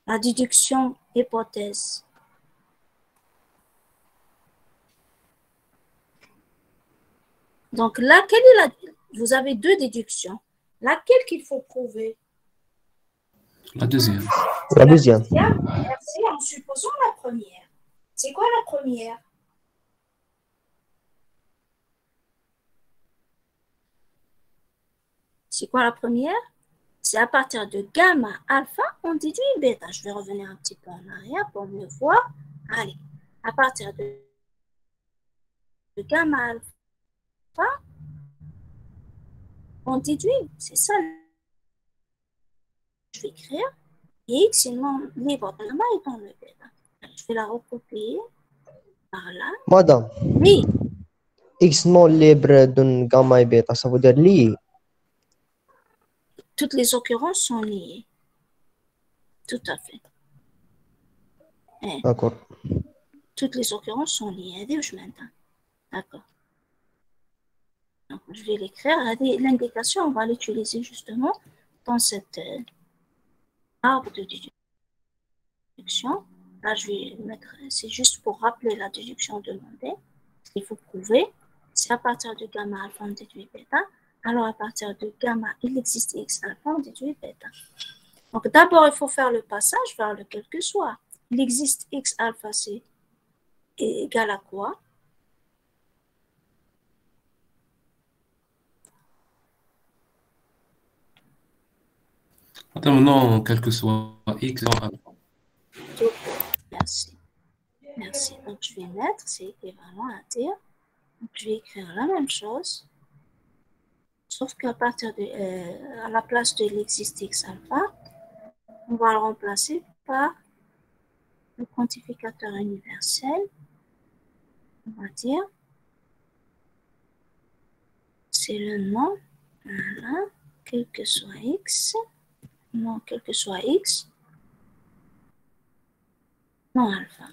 La déduction hypothèse. Donc, là, vous avez deux déductions. Laquelle qu'il faut prouver? La deuxième. La deuxième. Merci, en supposant la première. C'est quoi la première? C'est quoi la première? C'est à partir de gamma alpha, on déduit bêta. Je vais revenir un petit peu en arrière pour mieux voir. Allez, à partir de gamma alpha, on déduit, c'est ça. Je vais écrire x est non libre de gamma et dans le bêta. Je vais la recopier par là. Madame. Oui. X non libre de gamma et bêta, ça veut dire lié. Toutes les occurrences sont liées. Tout à fait. D'accord. Toutes les occurrences sont liées. D'accord. Donc, je vais l'écrire. L'indication, on va l'utiliser justement dans cet arbre de déduction. Là, je vais mettre, c'est juste pour rappeler la déduction demandée. Ce qu'il faut prouver, c'est à partir de gamma alpha, on déduit bêta. Alors, à partir de gamma, il existe x alpha, on déduit bêta. Donc, d'abord, il faut faire le passage vers le quel que soit. Il existe x alpha, c'est égal à quoi? Attends, maintenant, quel que soit x, Merci. Merci. Donc, je vais mettre, c'est équivalent à dire. Donc, je vais écrire la même chose. Sauf qu'à partir de, à la place de l'existe x alpha, on va le remplacer par le quantificateur universel. On va dire, c'est le nom, voilà, quel que soit x, non, quel que soit x, non alpha.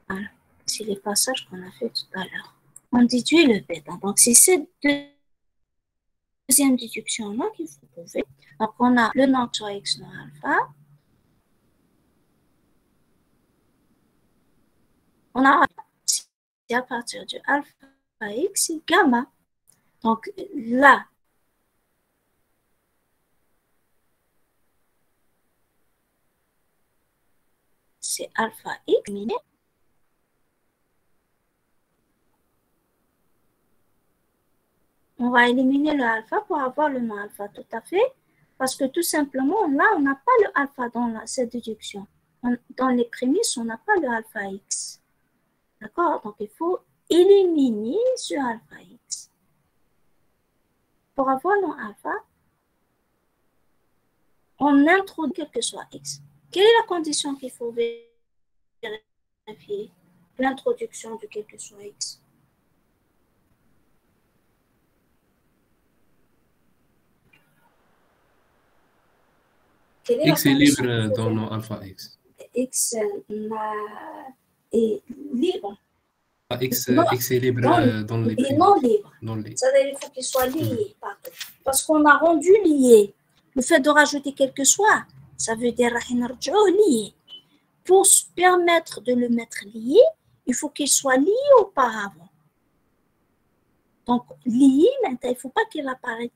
Voilà, c'est les passages qu'on a fait tout à l'heure. On déduit le bêta. Donc, c'est cette deuxième déduction-là qu'il faut prouver. Donc, on a le nom sur x non alpha. On a, c'est à partir de alpha x et gamma. Donc, là, c'est alpha x. On va éliminer le alpha pour avoir le non alpha, tout à fait. Parce que tout simplement, là, on n'a pas le alpha dans cette déduction. Dans les prémices, on n'a pas le alpha x. D'accord? Donc, il faut éliminer ce alpha x. Pour avoir le alpha, on introduit quel que soit x. Quelle est la condition qu'il faut vérifier? L'introduction de quel que soit x. x est libre dans nos alpha x. X est libre. X est libre dans les prémices. Non libre. C'est-à-dire qu'il faut qu'il soit lié. Parce qu'on a rendu lié. Le fait de rajouter quel que soit, ça veut dire lié. Pour se permettre de le mettre lié, il faut qu'il soit lié auparavant. Donc, lié, maintenant, il ne faut pas qu'il apparaisse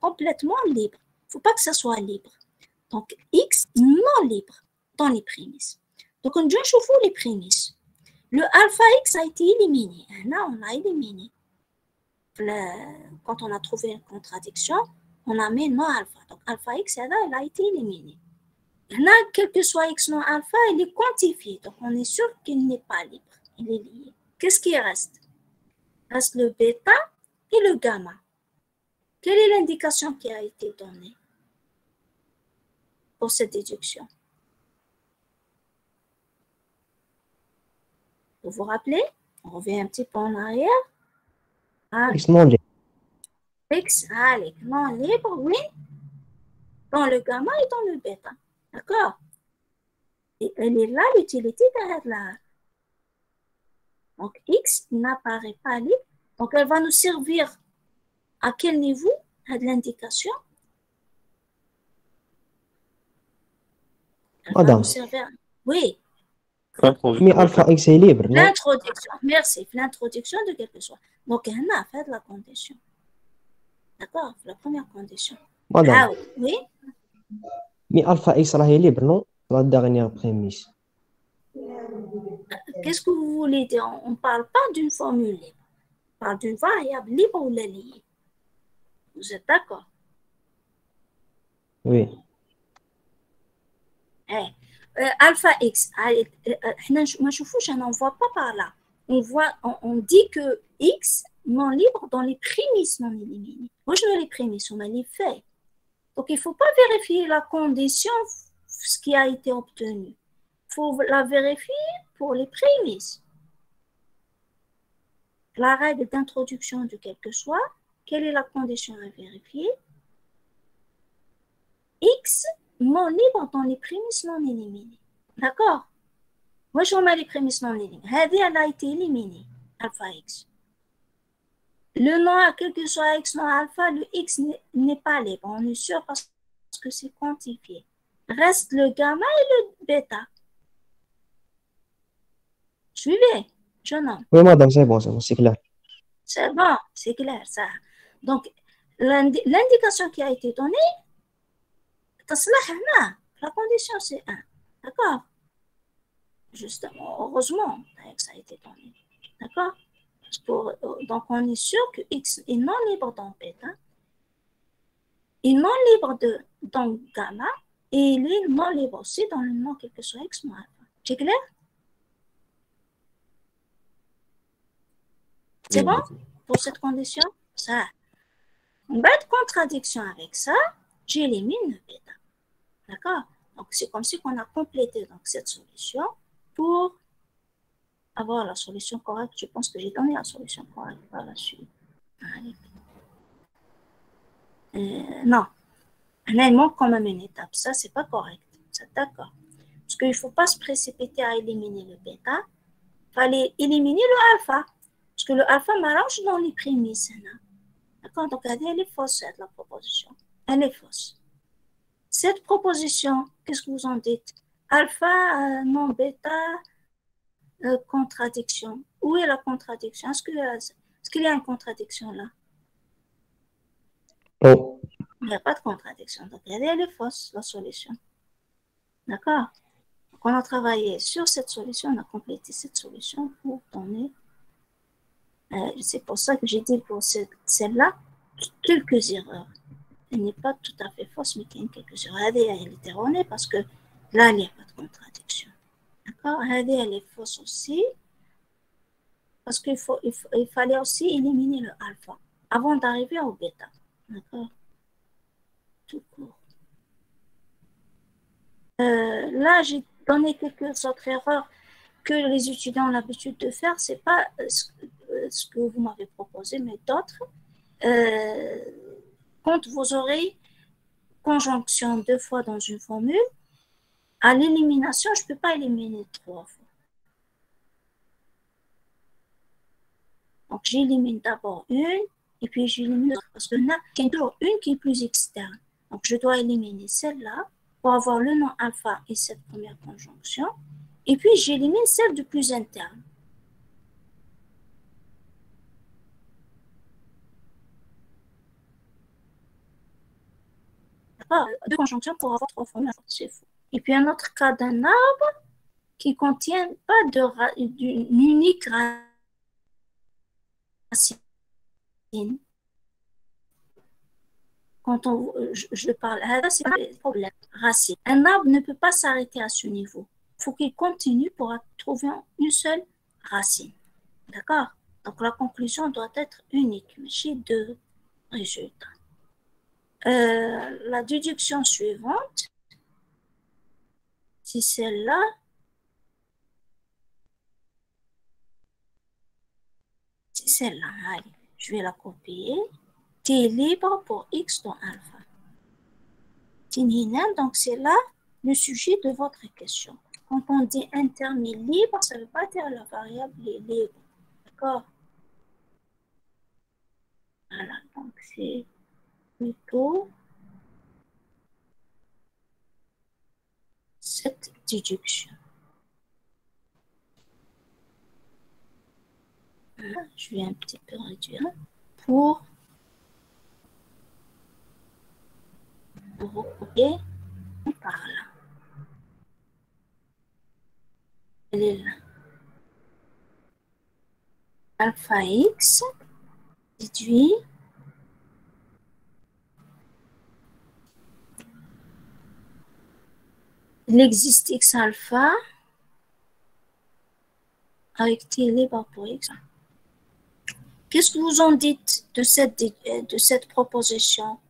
complètement libre. Il ne faut pas que ça soit libre. Donc, x non libre dans les prémices. Donc, on joue les prémices. Le alpha x a été éliminé. Là, on a éliminé. Quand on a trouvé une contradiction, on a mis non alpha. Donc, alpha x, là, il a été éliminé. Là, quel que soit x non alpha, il est quantifié. Donc, on est sûr qu'il n'est pas libre. Il est lié. Qu'est-ce qui reste? Il reste le bêta et le gamma. Quelle est l'indication qui a été donnée pour cette déduction? Vous vous rappelez? On revient un petit peu en arrière. X non libre. X, allez, non libre, oui. Dans le gamma et dans le bêta. D'accord? Et elle est là, l'utilité derrière là. Donc, X n'apparaît pas libre. Donc, elle va nous servir à quel niveau de l'indication? Madame. Oui. Mais alpha x est libre, non? L'introduction, merci. L'introduction de quelque chose. Donc, on a fait la condition. D'accord? La première condition. Madame. Ah, oui. Mais alpha x est libre, non? La dernière prémisse. Qu'est-ce que vous voulez dire? On ne parle pas d'une formule libre. On parle d'une variable libre ou la liée. Vous êtes d'accord? Oui. Alpha x, on ne voit pas par là. On dit que x non libre dans les prémices non éliminées. Moi, je veux les prémices, on a les faits. Donc, il ne faut pas vérifier la condition, ce qui a été obtenu. Il faut la vérifier pour les prémices. La règle d'introduction de quel que soit, quelle est la condition à vérifier? X non libre dans les prémices non éliminées. D'accord? Moi, je remets les prémices non éliminées. Elle a été éliminée, alpha x. Le nom, quel que soit x non alpha, le x n'est pas libre. On est sûr parce que c'est quantifié. Reste le gamma et le bêta. Suivez, jeune homme. Oui, madame, c'est bon, c'est clair. C'est bon, c'est clair, ça. Donc, l'indication qui a été donnée, la condition c'est 1. D'accord? Justement, heureusement que ça a été donné. D'accord? Donc, on est sûr que x est non libre dans bêta, est non libre dans gamma, et il est non libre aussi dans le nom quel que soit x moins alpha. C'est clair? C'est bon pour cette condition? Ça. En bas de contradiction avec ça, j'élimine le bêta. D'accord? Donc, c'est comme si on a complété donc, cette solution pour avoir la solution correcte. Je pense que j'ai donné la solution correcte par la suite. Non. Il manque quand même une étape. Ça, c'est pas correct. D'accord. Parce qu'il ne faut pas se précipiter à éliminer le bêta. Il fallait éliminer le alpha. Parce que le alpha m'arrange dans les prémices. D'accord? Donc, elle est fausse, la proposition. Elle est fausse. Cette proposition, qu'est-ce que vous en dites? Alpha, non, bêta, contradiction. Où est la contradiction? Est-ce qu'il y a une contradiction là? Oh. Il n'y a pas de contradiction. Donc, elle est fausse, la solution. D'accord? Donc, on a travaillé sur cette solution, on a complété cette solution pour donner. C'est pour ça que j'ai dit pour celle-là, quelques erreurs. Elle n'est pas tout à fait fausse, mais il y a quelques erreurs. Elle est erronée parce que là, il n'y a pas de contradiction. D'accord? Elle est fausse aussi parce qu'il fallait aussi éliminer le alpha avant d'arriver au bêta. D'accord? Tout court. Là, j'ai donné quelques autres erreurs que les étudiants ont l'habitude de faire. Ce n'est pas ce que vous m'avez proposé, mais d'autres. Quand vous aurez conjonction 2 fois dans une formule, à l'élimination, je ne peux pas éliminer 3 fois. Donc, j'élimine d'abord une, et puis j'élimine l'autre, parce qu'il y en a toujours une qui est plus externe. Donc, je dois éliminer celle-là pour avoir le nom alpha et cette première conjonction, et puis j'élimine celle du plus interne. Deux conjonctions pour avoir 3 formules, c'est faux. Et puis un autre cas d'un arbre qui ne contient pas d'une unique racine. Quand je parle, c'est pas le problème. Racine. Un arbre ne peut pas s'arrêter à ce niveau. Il faut qu'il continue pour trouver une seule racine. D'accord? Donc la conclusion doit être unique, mais j'ai 2 résultats. La déduction suivante, c'est celle-là. C'est celle-là. Allez, je vais la copier. T est libre pour x dans alpha. Donc, c'est là le sujet de votre question. Quand on dit un terme est libre, ça ne veut pas dire la variable est libre. D'accord? Voilà, donc c'est plutôt cette déduction. Je vais un petit peu réduire pour recopier par là. Elle est là. Alpha x déduit il existe x alpha avec t libre pour x. Qu'est-ce que vous en dites de cette proposition?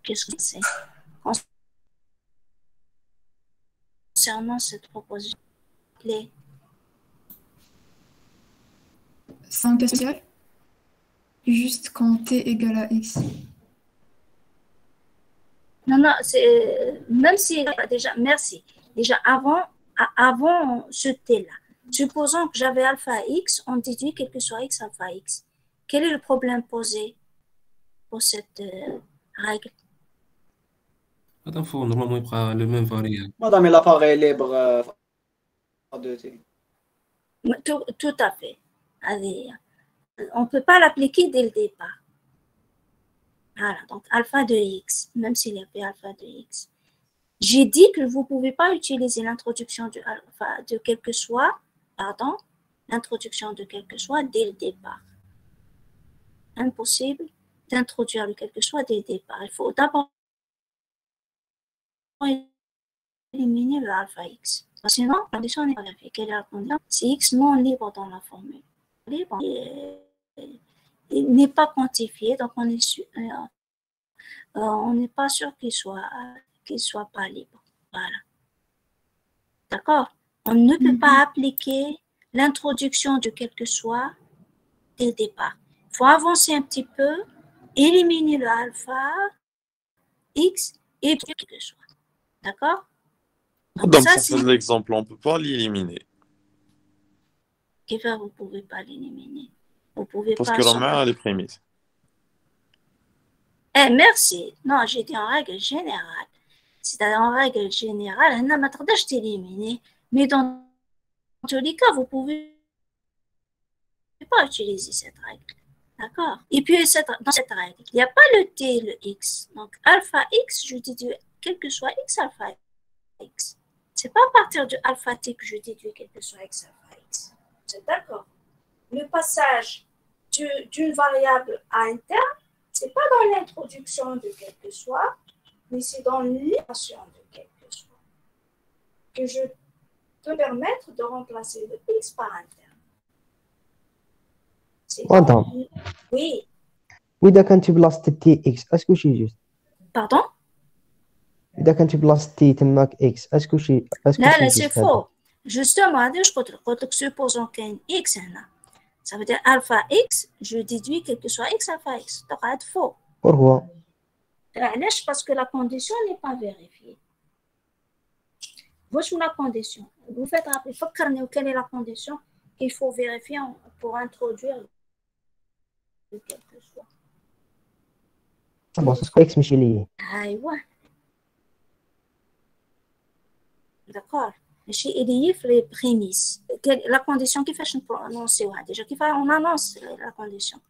Qu'est-ce que c'est concernant cette proposition clé? C'est un cas spécial, juste quand t égale à x. Non, c'est même si déjà, merci. Déjà avant avant ce T-là. Supposons que j'avais alpha x, on déduit quel que soit x alpha x. Quel est le problème posé pour cette règle? Madame, faut normalement il prend le même variable. Madame, l'appareil est libre à 2T. Tout à fait. Allez, on ne peut pas l'appliquer dès le départ. Voilà, donc alpha de x, même s'il y avait alpha de x. J'ai dit que vous ne pouvez pas utiliser l'introduction de alpha de quel que soit, l'introduction de quel que soit dès le départ. Impossible d'introduire le quel que soit dès le départ. Il faut d'abord éliminer le alpha x. Sinon, la condition n'est pas vérifiée. Quelle est la condition? C'est x non libre dans la formule. Libre, il n'est pas quantifié, donc on n'est pas sûr qu'il soit pas libre. Voilà. D'accord? On ne peut pas appliquer l'introduction de quel que soit dès le départ. Il faut avancer un petit peu, éliminer le alpha x et quel que soit. D'accord? Donc ça, c'est l'exemple, on ne peut pas l'éliminer. Qu'est-ce que vous ne pouvez pas l'éliminer? Vous pouvez Parce pas que la main, elle est prémise. Merci. Non, j'ai dit en règle générale. C'est-à-dire en règle générale, on n'a pas d'éliminer. Mais dans tous les cas, vous ne pouvez pas utiliser cette règle. D'accord? Et puis, dans cette règle, il n'y a pas le t et le x. Donc, alpha x, je déduis quel que soit x alpha x. Ce n'est pas à partir de alpha t que je déduis quel que soit x alpha x. C'est d'accord? Le passage d'une variable à un terme, ce n'est pas dans l'introduction de quel que soit, mais c'est dans l'élévation de quel que soit que je peux permettre de remplacer le x par un terme. Madame. Oui. وإذا كانت بلاصة تي إكس اسكو شي جوست؟ Pardon? إذا كانت بلاصة تي تماك إكس اسكو شي لا c'est faux. Justement, je قلت لك supposons qu'il y a un x هنا. Ça veut dire alpha x, je déduis quel que soit x alpha x. Donc, c'est faux. Pourquoi? Parce que la condition n'est pas vérifiée. Voici la condition. Vous faites rappeler, quelle est la condition qu'il faut vérifier pour introduire quel que soit. bon c'est x ماشي لي. أيوة. D'accord. Il y a les prémices. La condition qui fait annoncer, déjà qui fait on annonce la condition.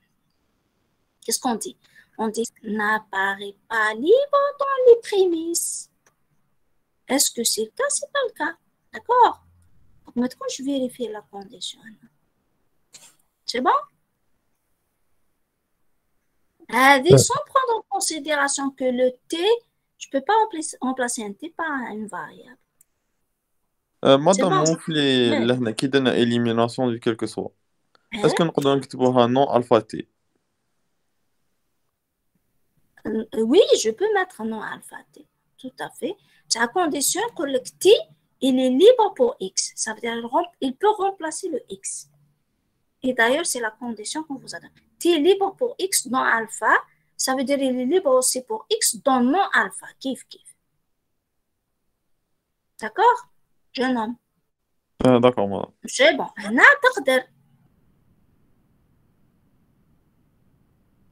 Qu'est-ce qu'on dit? On dit n'apparaît pas libre dans les prémices. Est-ce que c'est le cas? C'est pas le cas. D'accord? Maintenant, je vérifie la condition. C'est bon? Sans prendre en considération que le t, je ne peux pas remplacer un t par une variable. Madame, on fait l'élimination de quel que soit. Est-ce qu'on peut écrire un nom alpha t? Oui, je peux mettre un nom alpha t. Tout à fait. C'est à condition que le t, il est libre pour x. Ça veut dire qu'il peut remplacer le x. Et d'ailleurs, c'est la condition qu'on vous a donnée. T est libre pour x dans alpha. Ça veut dire qu'il est libre aussi pour x dans non alpha. Kif. D'accord? Jeune homme. D'accord, madame. C'est bon.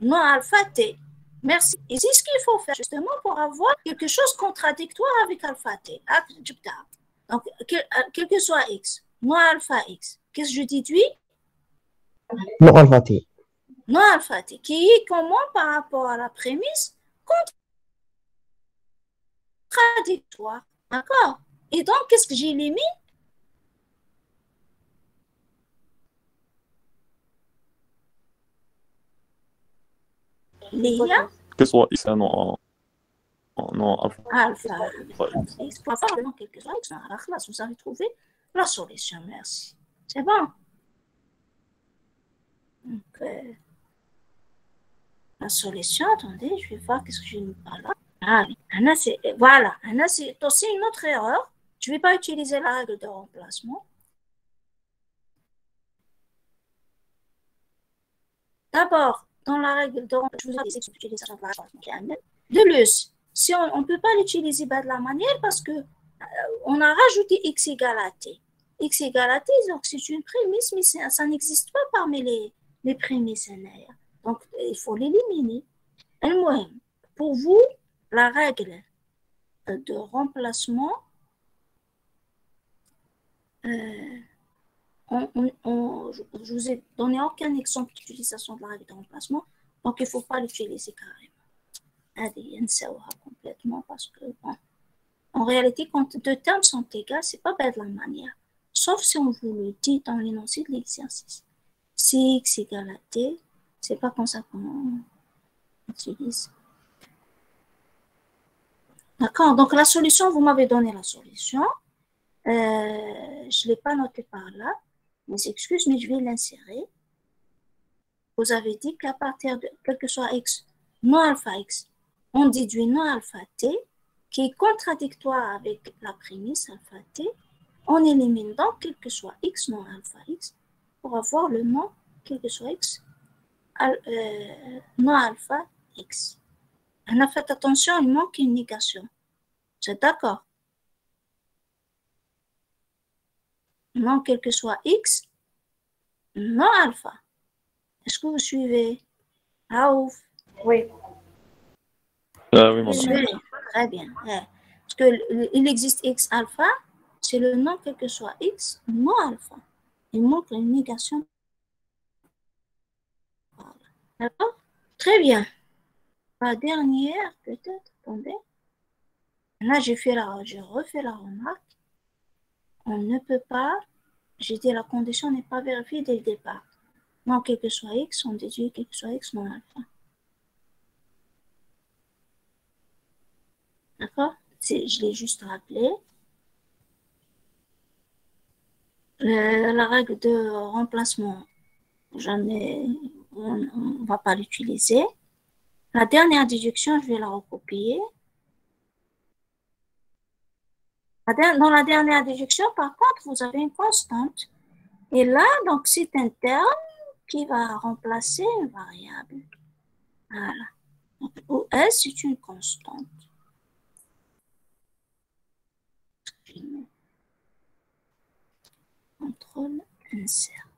Non alpha t. Merci. Et c'est ce qu'il faut faire justement pour avoir quelque chose de contradictoire avec alpha t. Donc, quel que soit x, non alpha x, qu'est-ce que je déduis? Non alpha t. Non alpha t, qui est comment par rapport à la prémisse? Contradictoire. D'accord? Et donc, qu'est-ce que j'élimine? Léa? Que ce soit x, non alpha. Alpha. X pour avoir le nom quelque chose. Vous avez trouvé la solution. Merci. C'est bon? Donc, la solution, attendez, je vais voir qu'est-ce que j'ai mis par là. Ah oui, voilà. C'est aussi une autre erreur. Je ne vais pas utiliser la règle de remplacement. D'abord, dans la règle de remplacement, je vous ai dit l'utilisation de la remplacement. De plus, si on ne peut pas l'utiliser de la manière parce que on a rajouté x égale à t. X égale à t, donc c'est une prémisse, mais ça n'existe pas parmi les prémisses. Donc, il faut l'éliminer. Pour vous, la règle de remplacement, je vous ai donné aucun exemple d'utilisation de la règle de remplacement, donc il ne faut pas l'utiliser carrément. Complètement parce que, bon, en réalité, quand deux termes sont égaux, ce n'est pas bête la manière. Sauf si on vous le dit dans l'énoncé de l'exercice. Si x égale à t, c'est pas comme ça qu'on utilise. D'accord, donc la solution, vous m'avez donné la solution. Je ne l'ai pas noté par là. Mes excuses, mais je vais l'insérer. Vous avez dit qu'à partir de quel que soit x, non alpha x, on déduit non alpha t, qui est contradictoire avec la prémisse alpha t. On élimine donc quel que soit x, non alpha x, pour avoir le nom quel que soit x, non alpha x. On a fait attention, il manque une négation. Vous êtes d'accord? Non, quel que soit x, non alpha. Est-ce que vous suivez? Raouf? Oui. Oui, madame. Très bien. Parce qu'il existe x alpha, c'est le nom quel que soit x, non alpha. Il manque une négation. D'accord? Très bien. La dernière, peut-être, attendez. Là, j'ai refait la remarque. On ne peut pas, j'ai dit la condition n'est pas vérifiée dès le départ. Non, quel que soit x, on déduit quel que soit x non alpha. D'accord? Je l'ai juste rappelé. La règle de remplacement, on ne va pas l'utiliser. La dernière déduction, je vais la recopier. Dans la dernière déduction, par contre, vous avez une constante. Et là, donc, c'est un terme qui va remplacer une variable. Voilà. Donc, OS, c'est une constante. Contrôle, insert.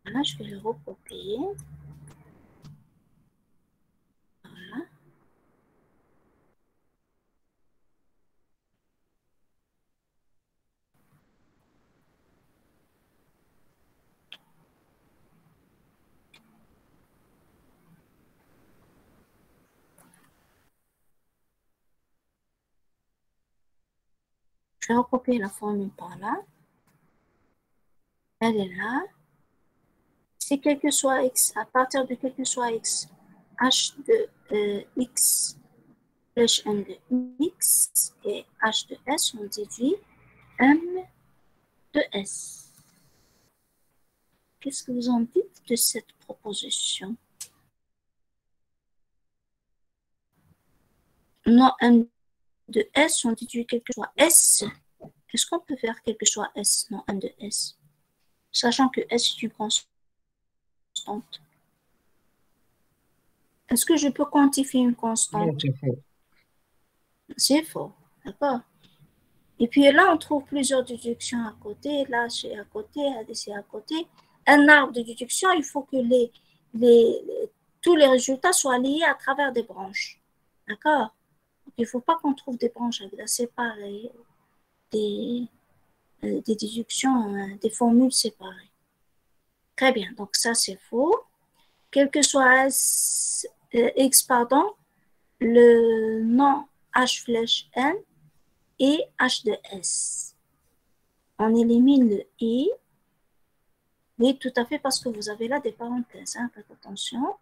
Là, je vais le recopier. Voilà. Je vais recopier la formule par là. Elle est là. Si quel que soit x, à partir de quel que soit x, h de x plus m de x et h de s, on déduit m de s. Qu'est-ce que vous en dites de cette proposition? Non, m de s, on déduit quel que soit s. Est-ce qu'on peut faire quel que soit s? Non, m de s. Sachant que s est une constante. Est-ce que je peux quantifier une constante? Non, c'est faux. C'est faux, d'accord. Et puis là, on trouve plusieurs déductions à côté. Là, c'est à côté, c'est à côté. Un arbre de déduction, il faut que tous les résultats soient liés à travers des branches. D'accord? Il ne faut pas qu'on trouve des branches séparées, des déductions, des formules séparées. Très bien, donc ça c'est faux. Quel que soit x, le nom h flèche n et h de s. On élimine le i. Oui, tout à fait, parce que vous avez là des parenthèses. Hein, faites attention.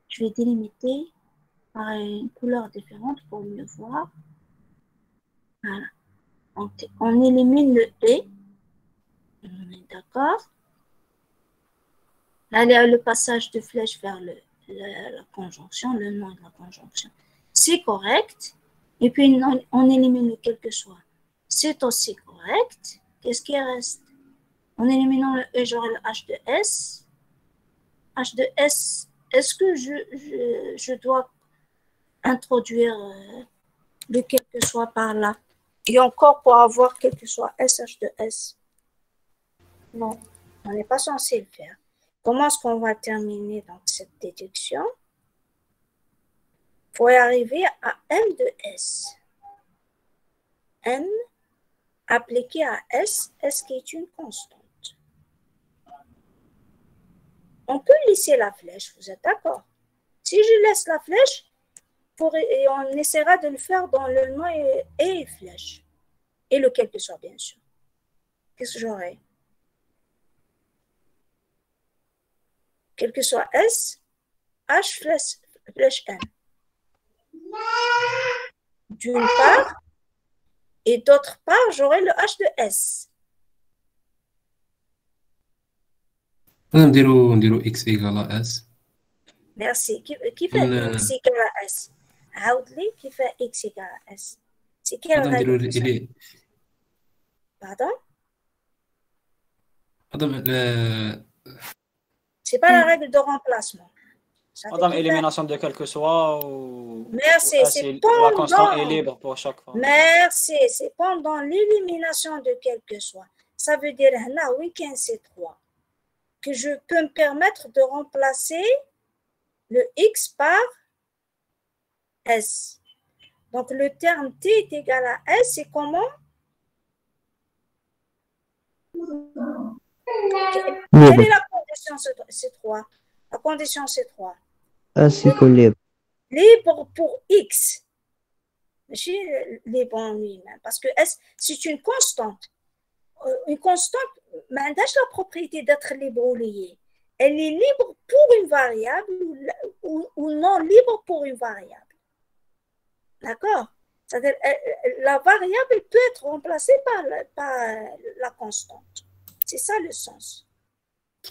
Je vais délimiter par une couleur différente pour mieux voir. Voilà. Donc, on élimine le et. On est d'accord. Là, il y a le passage de flèche vers la conjonction, le nom de la conjonction. C'est correct. Et puis, on élimine le quel que soit. C'est aussi correct. Qu'est-ce qui reste? En éliminant le e, j'aurai le h de s. H de s, est-ce que je dois introduire le quel que soit par là? Et encore pour avoir quel que soit SH de S. Non, on n'est pas censé le faire. Comment est-ce qu'on va terminer donc cette déduction? Il faut y arriver à M de S. M appliqué à S, S qui est une constante. On peut laisser la flèche, vous êtes d'accord? Si je laisse la flèche, et on essaiera de le faire dans le nom et flèche. Et le quel que soit, bien sûr. Qu'est-ce que j'aurai? Quel que soit S, H flèche M. D'une part, et d'autre part, j'aurai le H de S. نديرو x égale à s. Merci. Qui fait x égale à S? عاود qui fait x égale à S? C'est quelle règle? Pardon? C'est pas la règle de remplacement. Madame, élimination de quel que soit ou... Merci, c'est pendant... La constante est libre pour chaque fois. Merci, c'est pendant l'élimination de quel que soit. Ça veut dire, là, week-end, c'est 3. Que je peux me permettre de remplacer le x par S. Donc, le terme t est égal à S, c'est comment? Quelle est la condition C3? La condition C3. S égale libre. Libre pour X. Libre en lui-même. Parce que S, c'est une constante. Une constante, n'a pas la propriété d'être libre ou liée. Elle est libre pour une variable ou non libre pour une variable. D'accord? C'est-à-dire, la variable peut être remplacée par la constante. C'est ça le sens.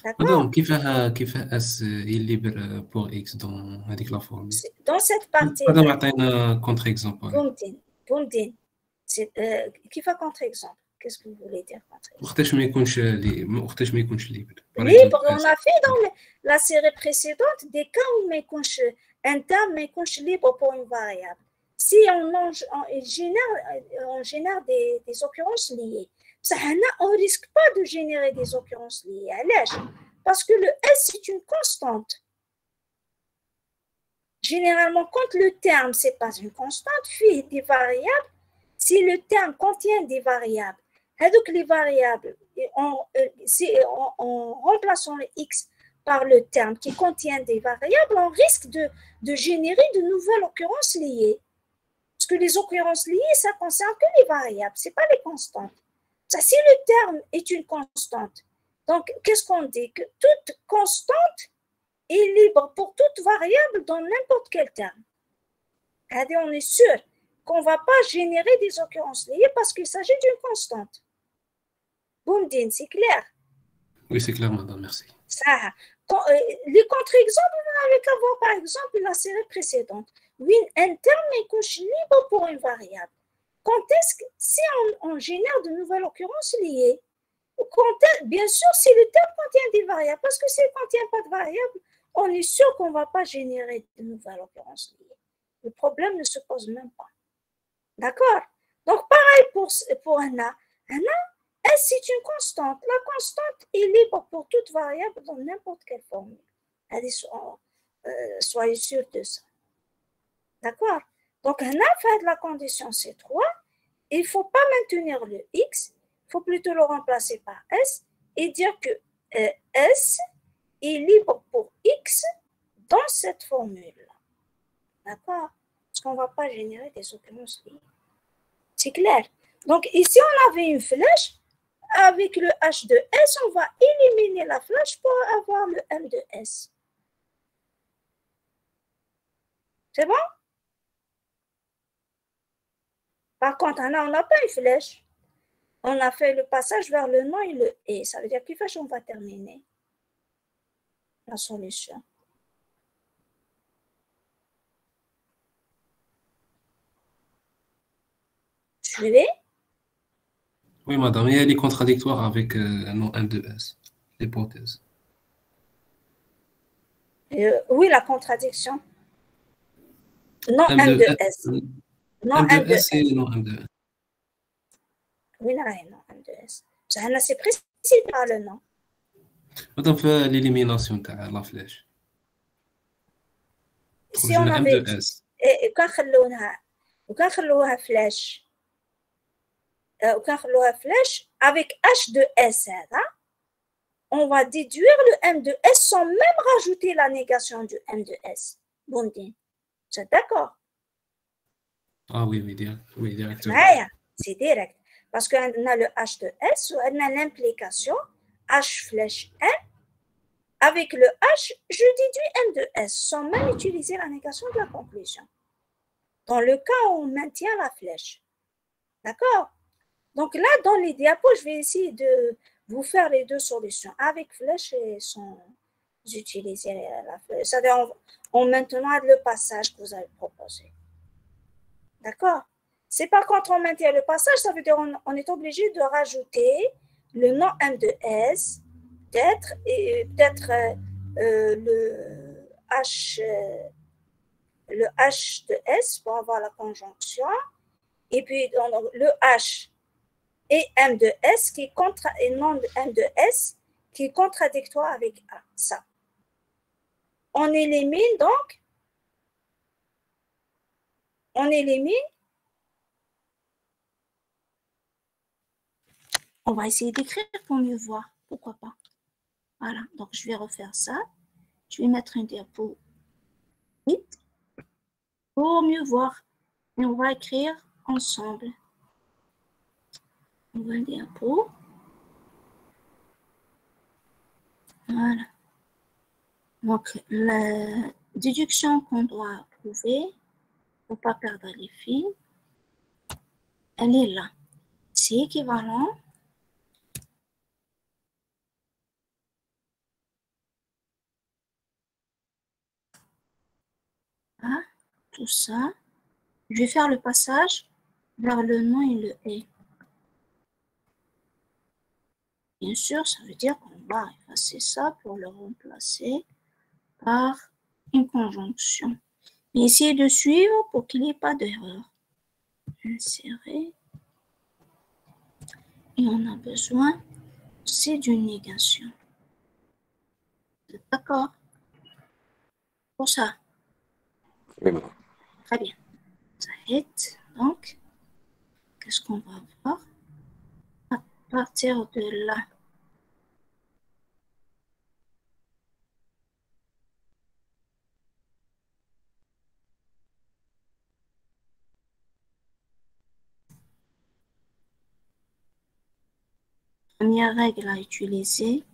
D'accord. كيفاه S est libre pour X dans la formule? Dans cette partie. Madame, un contre-exemple. Boumdine. Qui fait contre-exemple? Qu'est-ce que vous voulez dire contre-exemple? وقتاش ما يكونش libre. Libre, on a fait dans la série précédente des cas où un terme est libre pour une variable. Si on génère des occurrences liées, on ne risque pas de générer des occurrences liées. Parce que le S, c'est une constante. Généralement, quand le terme, ce n'est pas une constante, fait des variables, si le terme contient des variables, donc les variables, en remplaçant le X par le terme qui contient des variables, on risque de générer de nouvelles occurrences liées. Parce que les occurrences liées, ça ne concerne que les variables, ce n'est pas les constantes. Ça, si le terme est une constante, donc qu'est-ce qu'on dit? Que toute constante est libre pour toute variable dans n'importe quel terme. C'est-à-dire, on est sûr qu'on ne va pas générer des occurrences liées parce qu'il s'agit d'une constante. Boumdine, c'est clair? Oui, c'est clair, madame, merci. Ça, les contre-exemples, on avait qu'à voir par exemple la série précédente. Oui, un terme est libre pour une variable. Quand est-ce que, si on génère de nouvelles occurrences liées, bien sûr, si le terme contient des variables, parce que s'il ne contient pas de variables, on est sûr qu'on ne va pas générer de nouvelles occurrences liées. Le problème ne se pose même pas. D'accord? Donc, pareil pour un A. Un A, S, c'est une constante. La constante est libre pour toute variable dans n'importe quelle formule. Soyez sûr de ça. D'accord? Donc, un A fait de la condition C3. Il ne faut pas maintenir le X. Il faut plutôt le remplacer par S et dire que S est libre pour X dans cette formule-là. D'accord? Parce qu'on ne va pas générer des occurrences liées. C'est clair? Donc, ici, on avait une flèche. Avec le H de S, on va éliminer la flèche pour avoir le M de S. C'est bon? Par contre, on n'a pas une flèche. On a fait le passage vers le non et le et. Ça veut dire qu'il faut qu'on va terminer la solution. Suivez? Oui, madame, il y a les contradictoires avec non M de S, l'hypothèse. Oui, la contradiction. Non M de S. Non M de S et non M de S. Oui, non, M2S. C'est précis par le nom. Madame, fait l'élimination de la flèche. Si on avait dit, وكان خلوها فلاش avec H de S on va déduire le M de S sans même rajouter la négation du M de S. Bondine, c'est d'accord? Ah oui, directement. C'est direct. Parce qu'on a le H de S, on a l'implication H flèche N. Avec le H, je déduis M de S sans même utiliser la négation de la conclusion. Dans le cas où on maintient la flèche. D'accord? Donc là, dans les diapos, je vais essayer de vous faire les deux solutions, avec flèche et sans utiliser la flèche. C'est-à-dire, on maintenant le passage que vous avez proposé. D'accord? C'est par contre, on maintient le passage, ça veut dire on est obligé de rajouter le nom M de S, peut-être le H de S pour avoir la conjonction, et puis le H et M de S qui est et non de M de S qui est contradictoire avec A. Ça. On élimine donc. On va essayer d'écrire pour mieux voir. Pourquoi pas? Voilà. Donc, je vais refaire ça. Je vais mettre un diapo vite pour mieux voir. Et on va écrire ensemble. On va un diapo. Voilà. Donc, la déduction qu'on doit trouver pour ne pas perdre les fils, elle est là. C'est équivalent à tout ça. Je vais faire le passage vers le nom et le et. Bien sûr, ça veut dire qu'on va effacer ça pour le remplacer par une conjonction. Et essayez de suivre pour qu'il n'y ait pas d'erreur. Insérer. Et on a besoin aussi d'une négation. Vous êtes d'accord pour ça? Oui, madame. Très bien. Ça hit. Donc, qu'est-ce qu'on va voir? À partir de là, première règle à utiliser,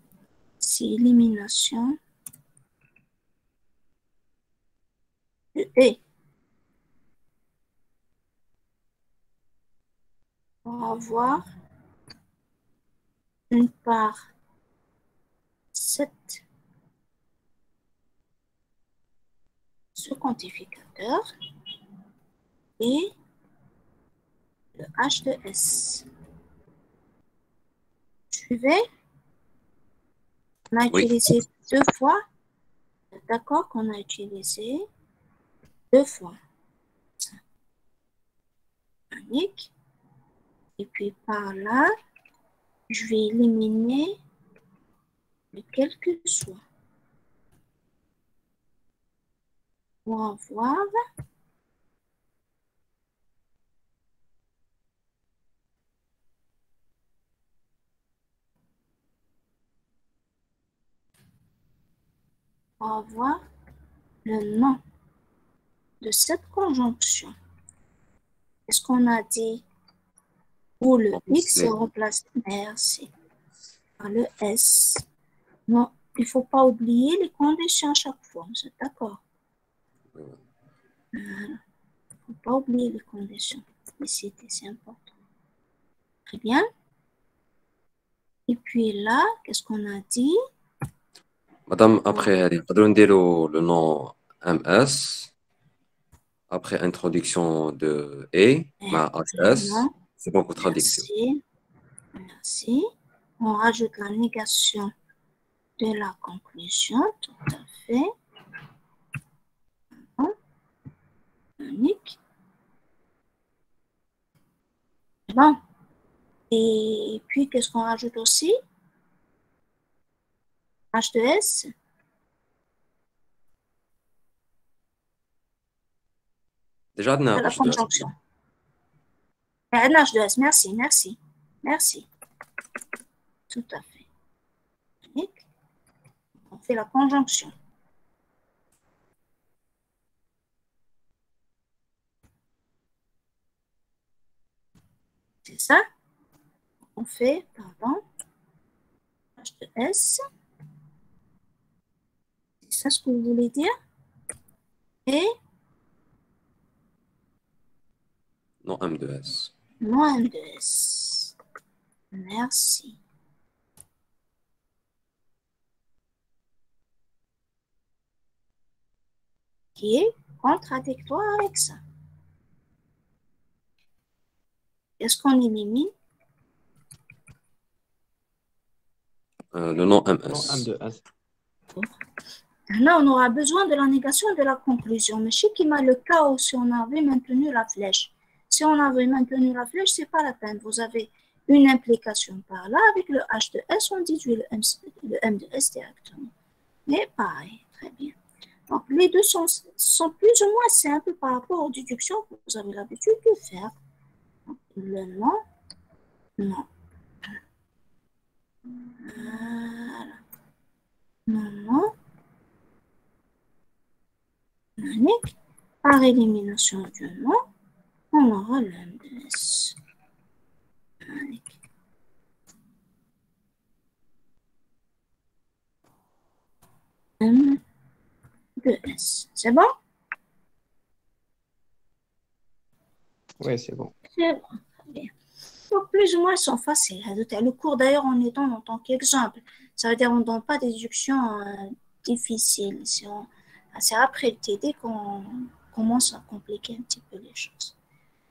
c'est élimination de E. On va avoir une part 7 ce quantificateur et le H de S. Suivez. On a utilisé deux fois. D'accord qu'on a utilisé deux fois. Unique. Et puis par là, je vais éliminer le quel que soit. Pour avoir le nom de cette conjonction. Est-ce qu'on a dit où le X est remplacé? Merci. Par le S. Non, il ne faut pas oublier les conditions à chaque fois. Vous êtes d'accord? Il ne faut pas oublier les conditions. Ici, c'est important. Très bien. Et puis là, qu'est-ce qu'on a dit? Madame, après, on dire le nom MS, après introduction de E, ma HS, c'est bon contradiction. Merci. On rajoute la négation de la conclusion, tout à fait. Unique. Bon. Et puis, qu'est-ce qu'on rajoute aussi? H de S. Déjà, on a La H2S. conjonction. H de S, merci, merci, merci. Tout à fait. On fait la conjonction. C'est ça? On fait, pardon, H de S. C'est ça ce que vous voulez dire? Et Non, M2S. non M2S. Merci. Qui est contradictoire avec ça. Est-ce qu'on élimine? Le nom MS. Non M2S. Là, on aura besoin de la négation de la conclusion. Mais chez qui m'a le cas où si on avait maintenu la flèche. Si on avait maintenu la flèche, c'est pas la peine. Vous avez une implication par là. Avec le H de S, on déduit le M de S directement. Mais pareil, très bien. Donc, les deux sont plus ou moins simples par rapport aux déductions que vous avez l'habitude de faire. Donc, le nom, non. Voilà. Non. Unique. Par élimination du nom, on aura le M de S. Unique. M de S. C'est bon? Oui, c'est bon. C'est bon, très bien. Donc, plus ou moins, ils sont faciles. Le cours, d'ailleurs, on est en tant qu'exemple. Ça veut dire qu'on ne donne pas des déductions difficiles. C'est après le TD qu'on commence à compliquer un petit peu les choses.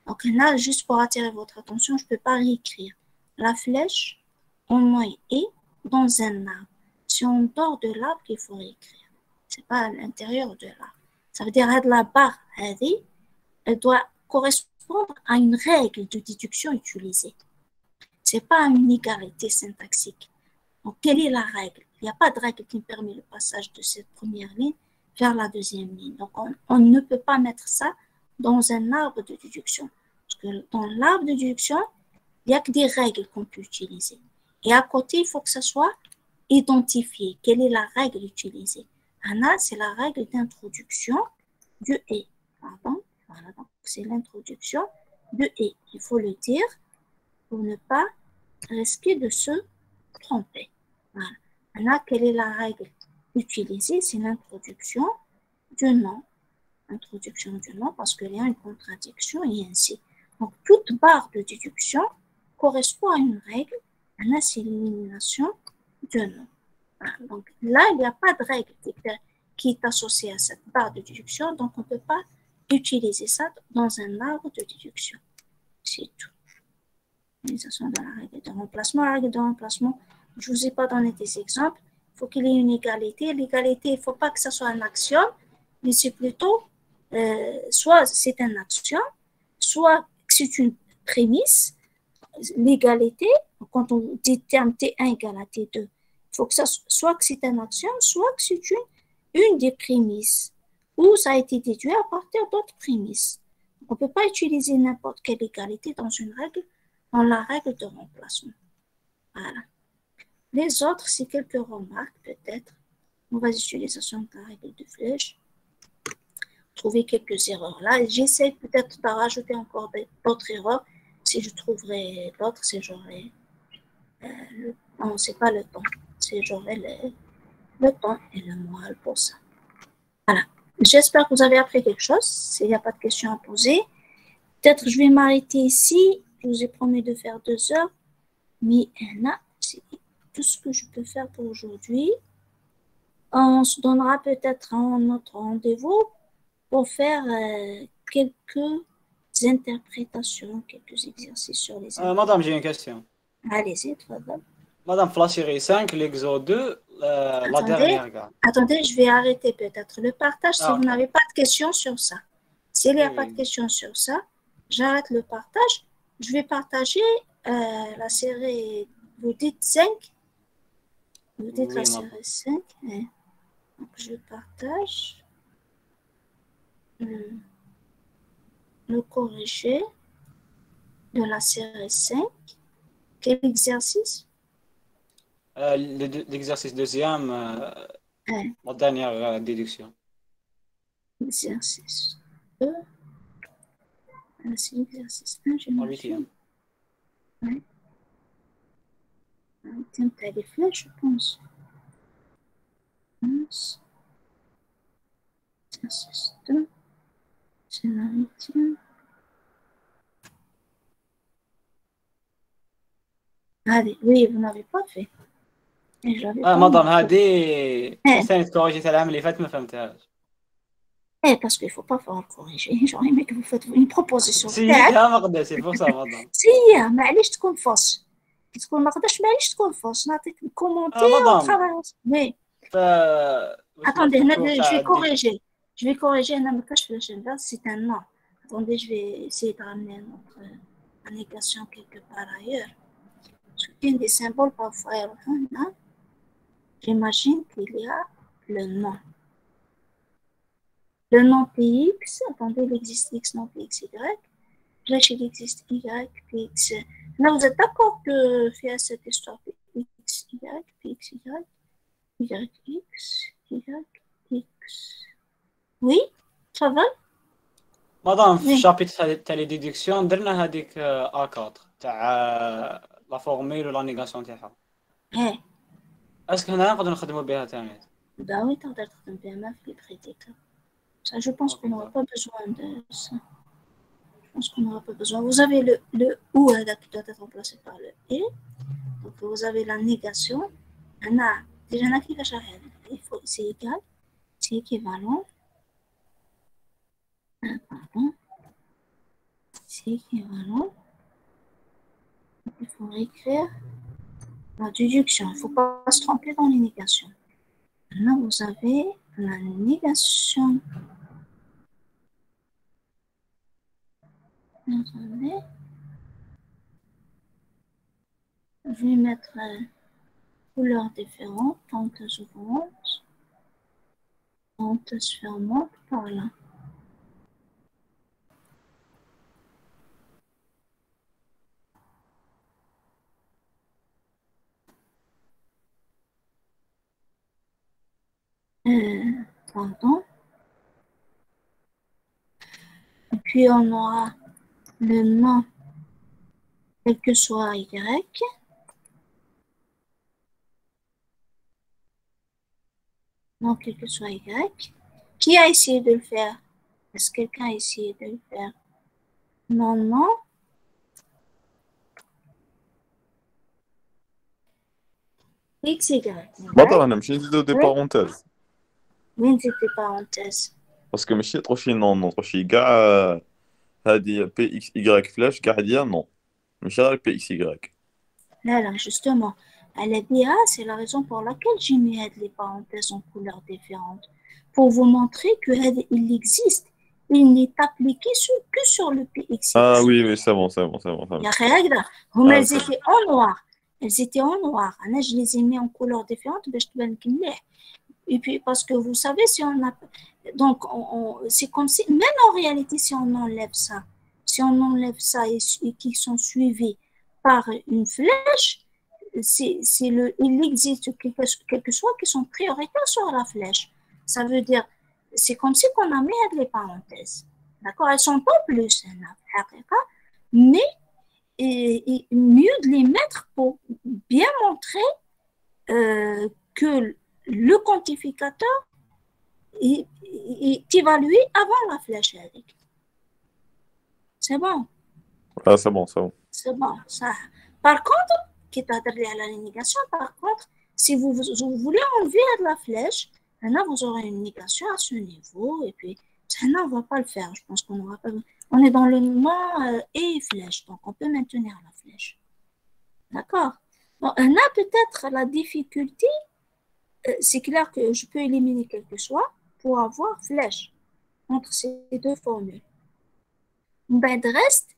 Donc là, juste pour attirer votre attention, je ne peux pas réécrire. La flèche, au moins, est dans un arbre. Si on dort de l'arbre, il faut réécrire. Ce n'est pas à l'intérieur de l'arbre. Ça veut dire que la barre, elle doit correspondre à une règle de déduction utilisée. Ce n'est pas une égalité syntaxique. Donc, quelle est la règle? Il n'y a pas de règle qui permet le passage de cette première ligne vers la deuxième ligne. Donc, on ne peut pas mettre ça dans un arbre de déduction. Parce que dans l'arbre de déduction, il n'y a que des règles qu'on peut utiliser. Et à côté, il faut que ça soit identifié. Quelle est la règle utilisée? Là, c'est la règle d'introduction du « et ». Pardon. Voilà, donc c'est l'introduction de « et ». Il faut le dire pour ne pas risquer de se tromper. Voilà. Là, quelle est la règle utilisée? C'est l'introduction du nom. Introduction du nom parce qu'il y a une contradiction et ainsi. Donc, toute barre de déduction correspond à une règle. Là, c'est l'élimination du nom. Voilà. Donc, là, il n'y a pas de règle qui est associée à cette barre de déduction. Donc, on ne peut pas utiliser ça dans un arbre de déduction. C'est tout. Utilisation de la règle de remplacement. La règle de remplacement, je ne vous ai pas donné des exemples. Il faut qu'il y ait une égalité. L'égalité, il ne faut pas que ça soit un axiome, mais c'est plutôt soit c'est un axiome, soit c'est une prémisse. L'égalité, quand on dit terme T1 égale à T2, il faut que ça soit que c'est un axiome, soit que c'est une des prémisses, ou ça a été déduit à partir d'autres prémisses. On ne peut pas utiliser n'importe quelle égalité dans une règle, dans la règle de remplacement. Voilà. Les autres, c'est quelques remarques peut-être. Mauvaise utilisation de la règle de flèche. Trouver quelques erreurs là. J'essaie peut-être de rajouter encore d'autres erreurs. Si je trouverai d'autres, c'est j'aurai non, c'est pas le temps. C'est j'aurai le temps et le moral pour ça. Voilà. J'espère que vous avez appris quelque chose. S'il n'y a pas de questions à poser, peut-être je vais m'arrêter ici. Je vous ai promis de faire 2 heures. Mais là, c'est tout ce que je peux faire pour aujourd'hui. On se donnera peut-être un autre rendez-vous pour faire quelques interprétations, quelques exercices sur les Madame, j'ai une question. Allez-y, très bien. Madame, la série 5, l'exo 2, la dernière gamme. Attendez, je vais arrêter peut-être le partage si vous n'avez pas de questions sur ça. S'il n'y a pas de questions sur ça, j'arrête le partage. Je vais partager la série, vous dites 5. Vous dites la Oui, série 5. Donc, je partage le corrigé de la série 5. Quel exercice? l'exercice deuxième, la dernière déduction. Exercice 2. C'est l'exercice 1, j'ai La marqué. huitième. Ouais. Tiens, t'as les flèches, je pense. 11. Exercice 2. C'est la 8e. Allez, oui, vous n'avez pas fait. Et je l'avais pas مدام marqué. هذه ثاني كوريجي تاع العام اللي فات ما فهمتهاش. Parce qu'il ne faut pas faire corriger. J'aurais aimé que vous faites une proposition. سيتها ما قدرت سي بور سا مدام. سيها معليش تكون فوس. تكون ما قدرش معليش تكون فوس. نعطيك كومونتير. مدام. Oui. Attendez, je vais corriger. Je vais corriger un amicage flash inverse, c'est un non. Attendez, je vais essayer de ramener notre négation quelque part ailleurs. Chacun des symboles parfois est là. J'imagine qu'il y a le nom. Le nom px, attendez, il existe x, non pxy. Là, il existe y, px. Là, vous êtes d'accord que faire cette histoire pxy, pxy, yx. Oui, ça va? مدام في الشابيتر تاع لي ديدكسيون درنا هذيك A4 تاع لا فورميل ولا نيغاسيون تاعها. اسك هنا نقدر نخدموا بها ثاني؟ Bah oui, تقدر تخدم بها ما في critique. Ça, je pense qu'on n'aura pas besoin de ça. Je pense qu'on n'aura pas besoin. Vous avez le ou qui doit être remplacé par le et. Donc vous avez la négation. Déjà qui va changer. C'est égal, c'est équivalent. Pardon. C'est équivalent. Il faut écrire la déduction. Il ne faut pas se tromper dans les négations. Maintenant, vous avez la négation. Attendez. Je vais mettre couleurs différentes, parenthèses ouvrantes, parenthèses fermantes par là. Pardon. Et puis on aura le nom, quel que soit Y. Non, quel que soit Y. Qui a essayé de le faire? Est-ce que quelqu'un a essayé de le faire? Non. X, Y. مطر انا ماشي نزيدو دي بارونتيز. وين نزيد دي بارونتيز؟ باسكو ماشي تروحي نون تروحي كاع هادي بي اكس اي فلاش كاع هادي نون ماشي غير بي اكس اي. Là, justement, elle a dit, c'est la raison pour laquelle j'ai mis les parenthèses en couleurs différentes. Pour vous montrer qu'il existe. Il n'est appliqué que sur le PX. Ah oui, c'est bon. Elles étaient en noir. Je les ai mis en couleurs différentes. Et puis, parce que vous savez, si on a... Donc, c'est comme si, même en réalité, si on enlève ça et qui sont suivis par une flèche, il existe quelque chose qui sont prioritaires sur la flèche. Ça veut dire, c'est comme si on a mis les parenthèses. D'accord? Elles sont pas plus, mais mieux de les mettre pour bien montrer que le quantificateur est évalué avant la flèche. C'est bon? Ah, c'est bon. C'est bon, ça. Par contre, à la négation, si vous voulez enlever la flèche, maintenant vous aurez une négation à ce niveau, et puis maintenant on ne va pas le faire. Je pense qu'on n'aura pas. On est dans le nom et flèche, donc on peut maintenir la flèche. D'accord? Bon, là peut-être la difficulté, c'est clair que je peux éliminer quelque chose pour avoir flèche entre ces deux formules. Ben, de reste,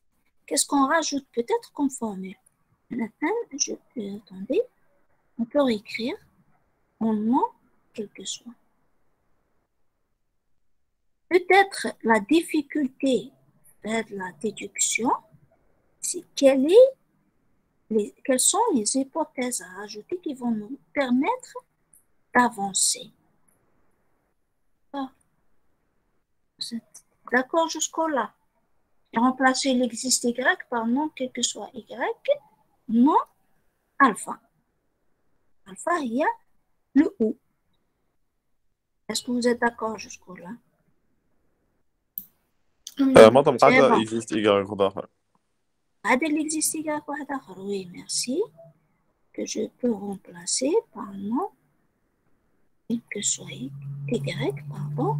qu'est-ce qu'on rajoute peut-être comme formule? Attendez, on peut écrire en non quel que soit. Peut-être la difficulté de la déduction, c'est quelles sont les hypothèses à ajouter qui vont nous permettre d'avancer. Vous êtes d'accord jusqu'au-là? Remplacer l'existe Y par non quel que soit Y, non alpha. Alpha, il y a le ou. Est-ce que vous êtes d'accord jusqu'au-là? مادام قاعدة bon. existe Y واحد آخر. هذا اللي existe Y واحد آخر. Oui, merci. Que je peux remplacer par non quel que soit Y, pardon,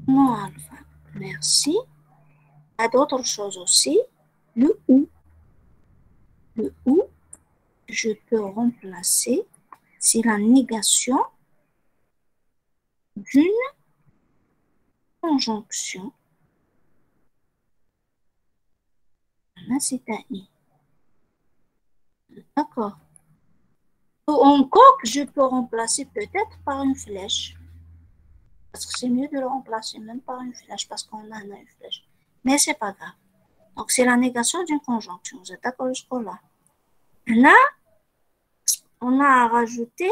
non alpha. Merci. Il y a d'autres choses aussi. Le ou. Le ou, je peux remplacer, c'est la négation d'une conjonction. Là, c'est un i. D'accord. Ou encore, je peux remplacer peut-être par une flèche. Parce que c'est mieux de le remplacer même par une flèche, parce qu'on a une flèche. Mais c'est pas grave. Donc, c'est la négation d'une conjonction. Vous êtes d'accord jusqu'au-là? Là, on a à rajouter,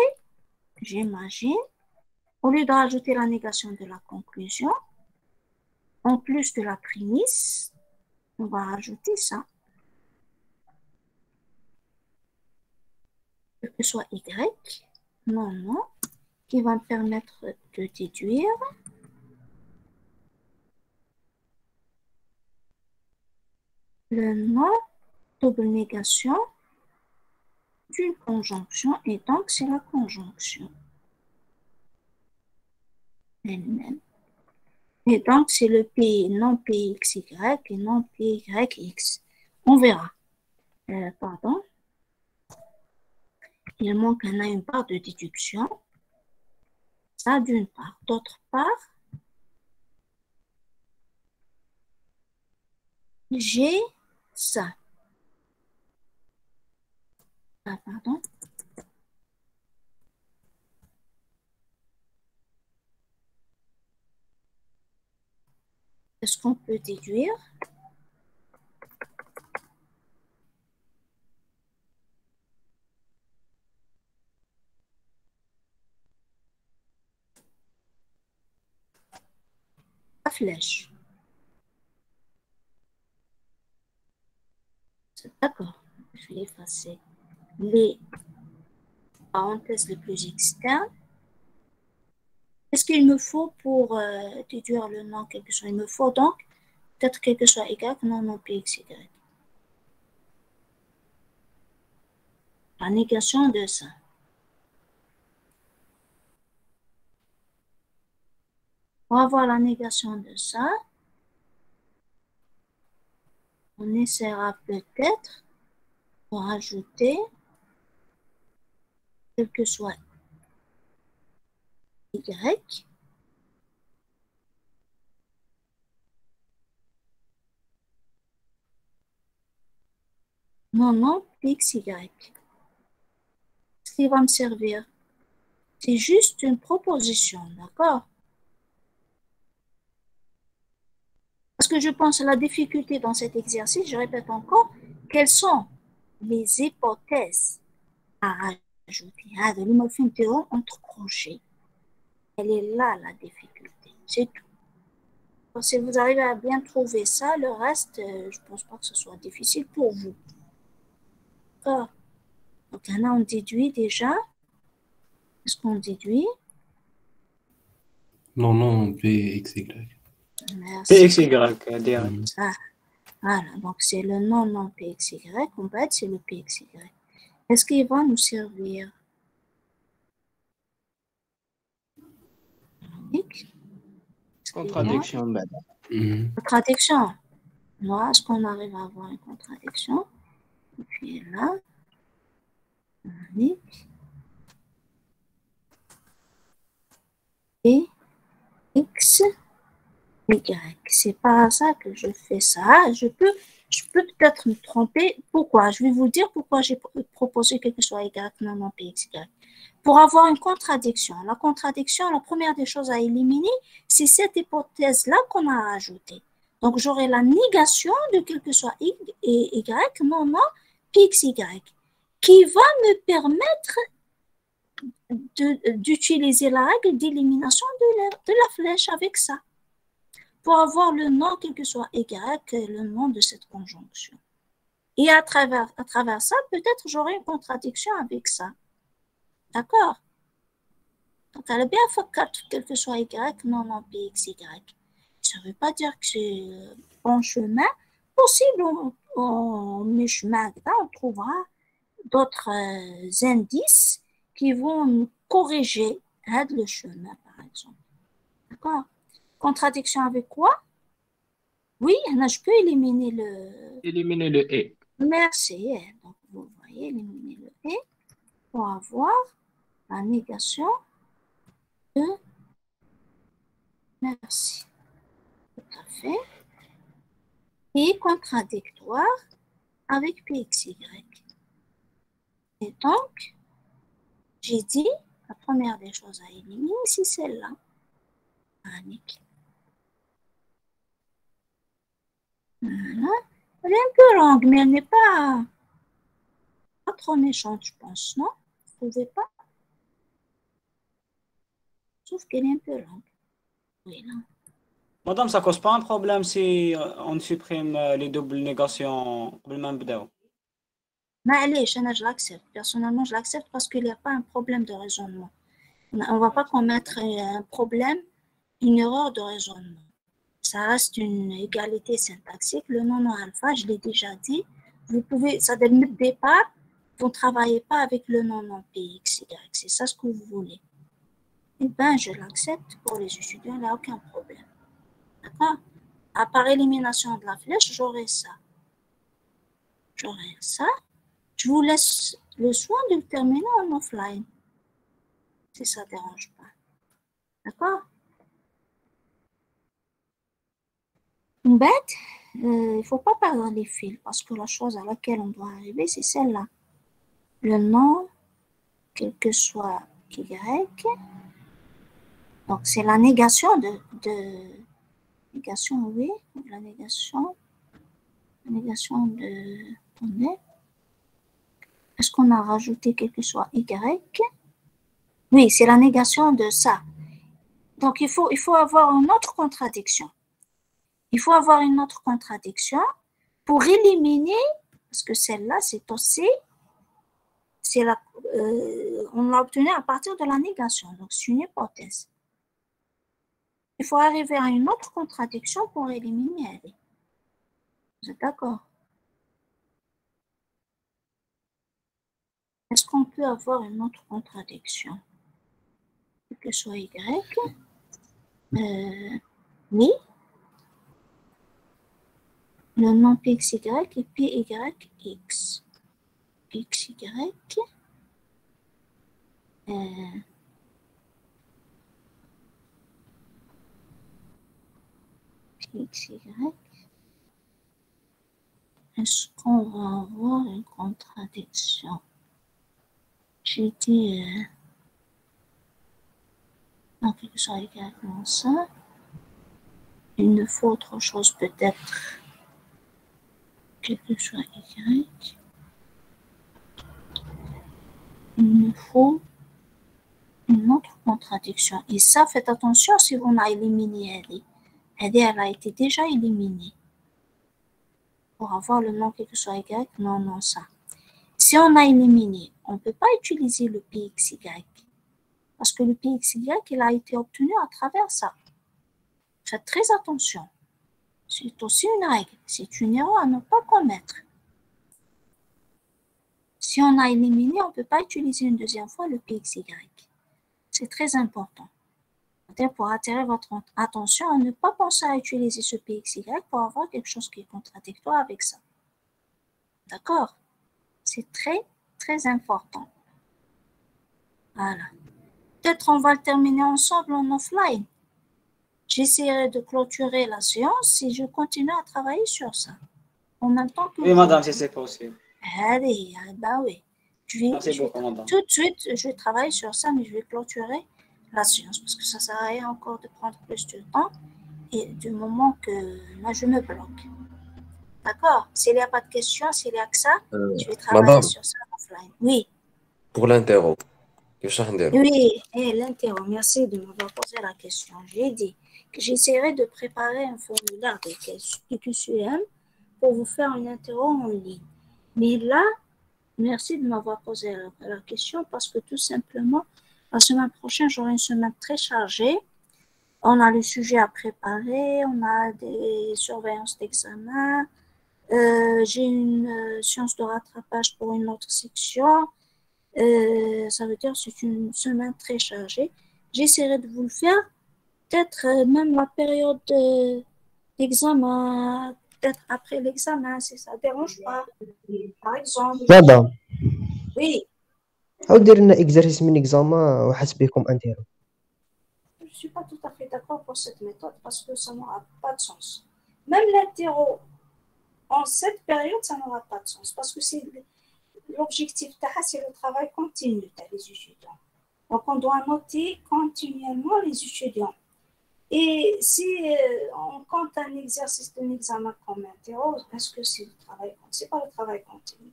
j'imagine, au lieu de rajouter la négation de la conclusion, en plus de la prémisse, on va rajouter ça. Que ce soit Y, non, qui va me permettre de déduire le non double négation d'une conjonction, et donc c'est la conjonction elle-même. Et donc c'est le P non PXY et non PYX. On verra. Pardon. Il manque une part de déduction. Ça d'une part. D'autre part, j'ai ça. Ah, pardon. Est-ce qu'on peut déduire? La flèche. D'accord. Je vais effacer les parenthèses les plus externes. Qu'est-ce qu'il me faut pour déduire le nom quelque chose? Il me faut donc peut-être quelque chose Y, non PXY. La négation de ça. Pour avoir la négation de ça, on essaiera peut-être de rajouter quel que soit Y. Non, PXY. Ce qui va me servir, c'est juste une proposition, d'accord? Parce que je pense à la difficulté dans cet exercice, je répète encore, quelles sont les hypothèses à rajouter? Le théorème entre crochets. Elle est là, la difficulté. C'est tout. Si vous arrivez à bien trouver ça, le reste, je ne pense pas que ce soit difficile pour vous. D'accord. Donc là, on déduit déjà. Est-ce qu'on déduit? Non, PXY. Merci. PXY, direct. Ah, voilà, donc c'est le non PXY. En fait, c'est le PXY. Est-ce qu'il va nous servir? Contradiction, Contradiction. Moi, est-ce qu'on arrive à avoir une contradiction? Et puis là, et X Y. C'est pas ça que je fais ça. Je peux peut-être me tromper. Pourquoi? Je vais vous dire pourquoi j'ai proposé que ce soit Y, non, non, PXY. Pour avoir une contradiction. La contradiction, la première des choses à éliminer, c'est cette hypothèse-là qu'on a rajoutée. Donc, j'aurai la négation de quel que soit Y, non, non, PXY, qui va me permettre d'utiliser la règle d'élimination de la flèche avec ça, pour avoir le nom, quel que soit Y, le nom de cette conjonction. Et à travers ça, peut-être j'aurai une contradiction avec ça. D'accord? Donc, elle a bien fait quel que soit Y, non, non, PXY. Ça ne veut pas dire que c'est bon chemin. Possible, on met chemin, on trouvera d'autres indices qui vont nous corriger le chemin, par exemple. D'accord? Contradiction avec quoi? Oui, je peux éliminer le... Éliminer le et. Merci. Donc, vous voyez, éliminer le et pour avoir la négation de... Merci. Tout à fait. Et contradictoire avec PXY. Et donc, j'ai dit, la première des choses à éliminer, c'est celle-là. Nickel. Voilà. Elle est un peu longue, mais elle n'est pas trop méchante, je pense, non? Vous ne trouvez pas? Sauf qu'elle est un peu longue. Oui, là. Madame, ça cause pas un problème si on supprime les doubles négations قبل ما نبداو. معليش أنا je l'accepte. Personnellement, je l'accepte parce qu'il n'y a pas un problème de raisonnement. On ne va pas commettre un problème, une erreur de raisonnement. Ça reste une égalité syntaxique. Le non alpha, je l'ai déjà dit. Vous pouvez, ça donne le départ, vous ne travaillez pas avec le non PXY. C'est ça ce que vous voulez. Eh bien, je l'accepte pour les étudiants, il n'y a aucun problème. D'accord? À part élimination de la flèche, j'aurai ça. J'aurai ça. Je vous laisse le soin de le terminer en offline. Si ça ne dérange pas. D'accord? Bête, il ne faut pas perdre les fils parce que la chose à laquelle on doit arriver, c'est celle-là. Le nom, quel que soit Y. Donc, c'est la négation négation, oui, la négation de... Attendez. Est-ce qu'on a rajouté quelque chose Y? Oui, c'est la négation de ça. Donc, il faut avoir une autre contradiction. Il faut avoir une autre contradiction pour éliminer, parce que celle-là, c'est aussi, on l'a obtenue à partir de la négation. Donc, c'est une hypothèse. Il faut arriver à une autre contradiction pour éliminer elle. Vous êtes d'accord? Est-ce qu'on peut avoir une autre contradiction? Que ce soit Y. Oui. Le nom PXY et PYX. PXY. PXY. Est-ce qu'on va avoir une contradiction? J'ai dit... Donc, que ce soit également ça. Il nous faut autre chose peut-être. Quelque chose Y. Il nous faut une autre contradiction. Et ça, faites attention si on a éliminé elle. Elle a été déjà éliminée. Pour avoir le nom quelque soit Y, non, ça. Si on a éliminé, on ne peut pas utiliser le PXY. Parce que le PXY, il a été obtenu à travers ça. Faites très attention. C'est aussi une règle. C'est une erreur à ne pas commettre. Si on a éliminé, on ne peut pas utiliser une deuxième fois le PXY. C'est très important. Pour attirer votre attention à ne pas penser à utiliser ce PXY pour avoir quelque chose qui est contradictoire avec ça. D'accord? C'est très, très important. Voilà. Peut-être on va le terminer ensemble en offline. j'essaierai de clôturer la séance et je continue à travailler sur ça. En même temps que... Oui, madame, si c'est possible. Allez, bah oui. Merci beaucoup, madame. Tout de suite, je vais travailler sur ça, mais je vais clôturer la séance parce que ça ne sert à rien encore de prendre plus de temps et du moment que là, je me bloque. D'accord? S'il n'y a pas de questions, s'il n'y a que ça, je vais travailler madame, sur ça offline. Oui. pour l'interro, Oui, et l'interro, merci de m'avoir posé la question. J'ai dit que j'essaierai de préparer un formulaire de QQCM pour vous faire une interro en ligne. Mais là, merci de m'avoir posé la question parce que tout simplement, la semaine prochaine, j'aurai une semaine très chargée. On a le sujet à préparer, on a des surveillances d'examen, j'ai une séance de rattrapage pour une autre section. Ça veut dire que c'est une semaine très chargée. J'essaierai de vous le faire, peut-être même la période d'examen, peut-être après l'examen, si ça ne dérange pas. Par exemple. مدام Oui, عاود دير لنا اكزرسيس من اكزامان وحسبيكم انتيرو. je ne suis pas tout à fait d'accord pour cette méthode parce que ça n'aura pas de sens. Même l'interro en cette période, ça n'aura pas de sens parce que c'est l'objectif, c'est le travail continu des étudiants. Donc, on doit noter continuellement les étudiants. Et si on compte un exercice d'un examen comme interro, est-ce que c'est le travail continu? Ce n'est pas le travail continu.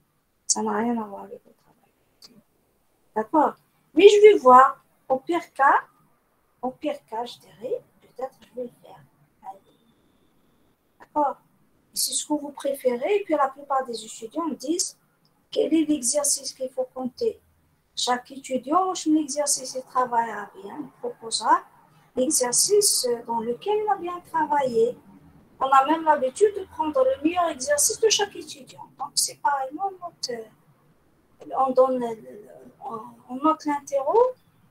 Ça n'a rien à voir avec le travail continu. D'accord? Mais je vais voir. Au pire cas, je dirais, peut-être je vais le faire. Allez. D'accord? C'est ce que vous préférez et que la plupart des étudiants me disent quel est l'exercice qu'il faut compter. Chaque étudiant, l'exercice il travaillera bien, il proposera l'exercice dans lequel il a bien travaillé. On a même l'habitude de prendre le meilleur exercice de chaque étudiant. Donc, c'est pareillement, on note l'interro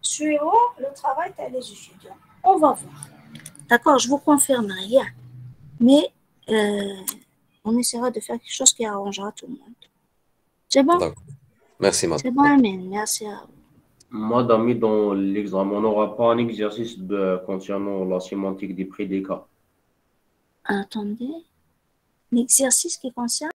suivant le travail des étudiants. On va voir. D'accord, je vous confirme rien. Mais on essaiera de faire quelque chose qui arrangera tout le monde. C'est bon? Merci, madame. C'est bon, Amen. Merci à vous. Madame, dans l'examen, on n'aura pas un exercice concernant la sémantique des prédicats. Attendez. L'exercice qui concerne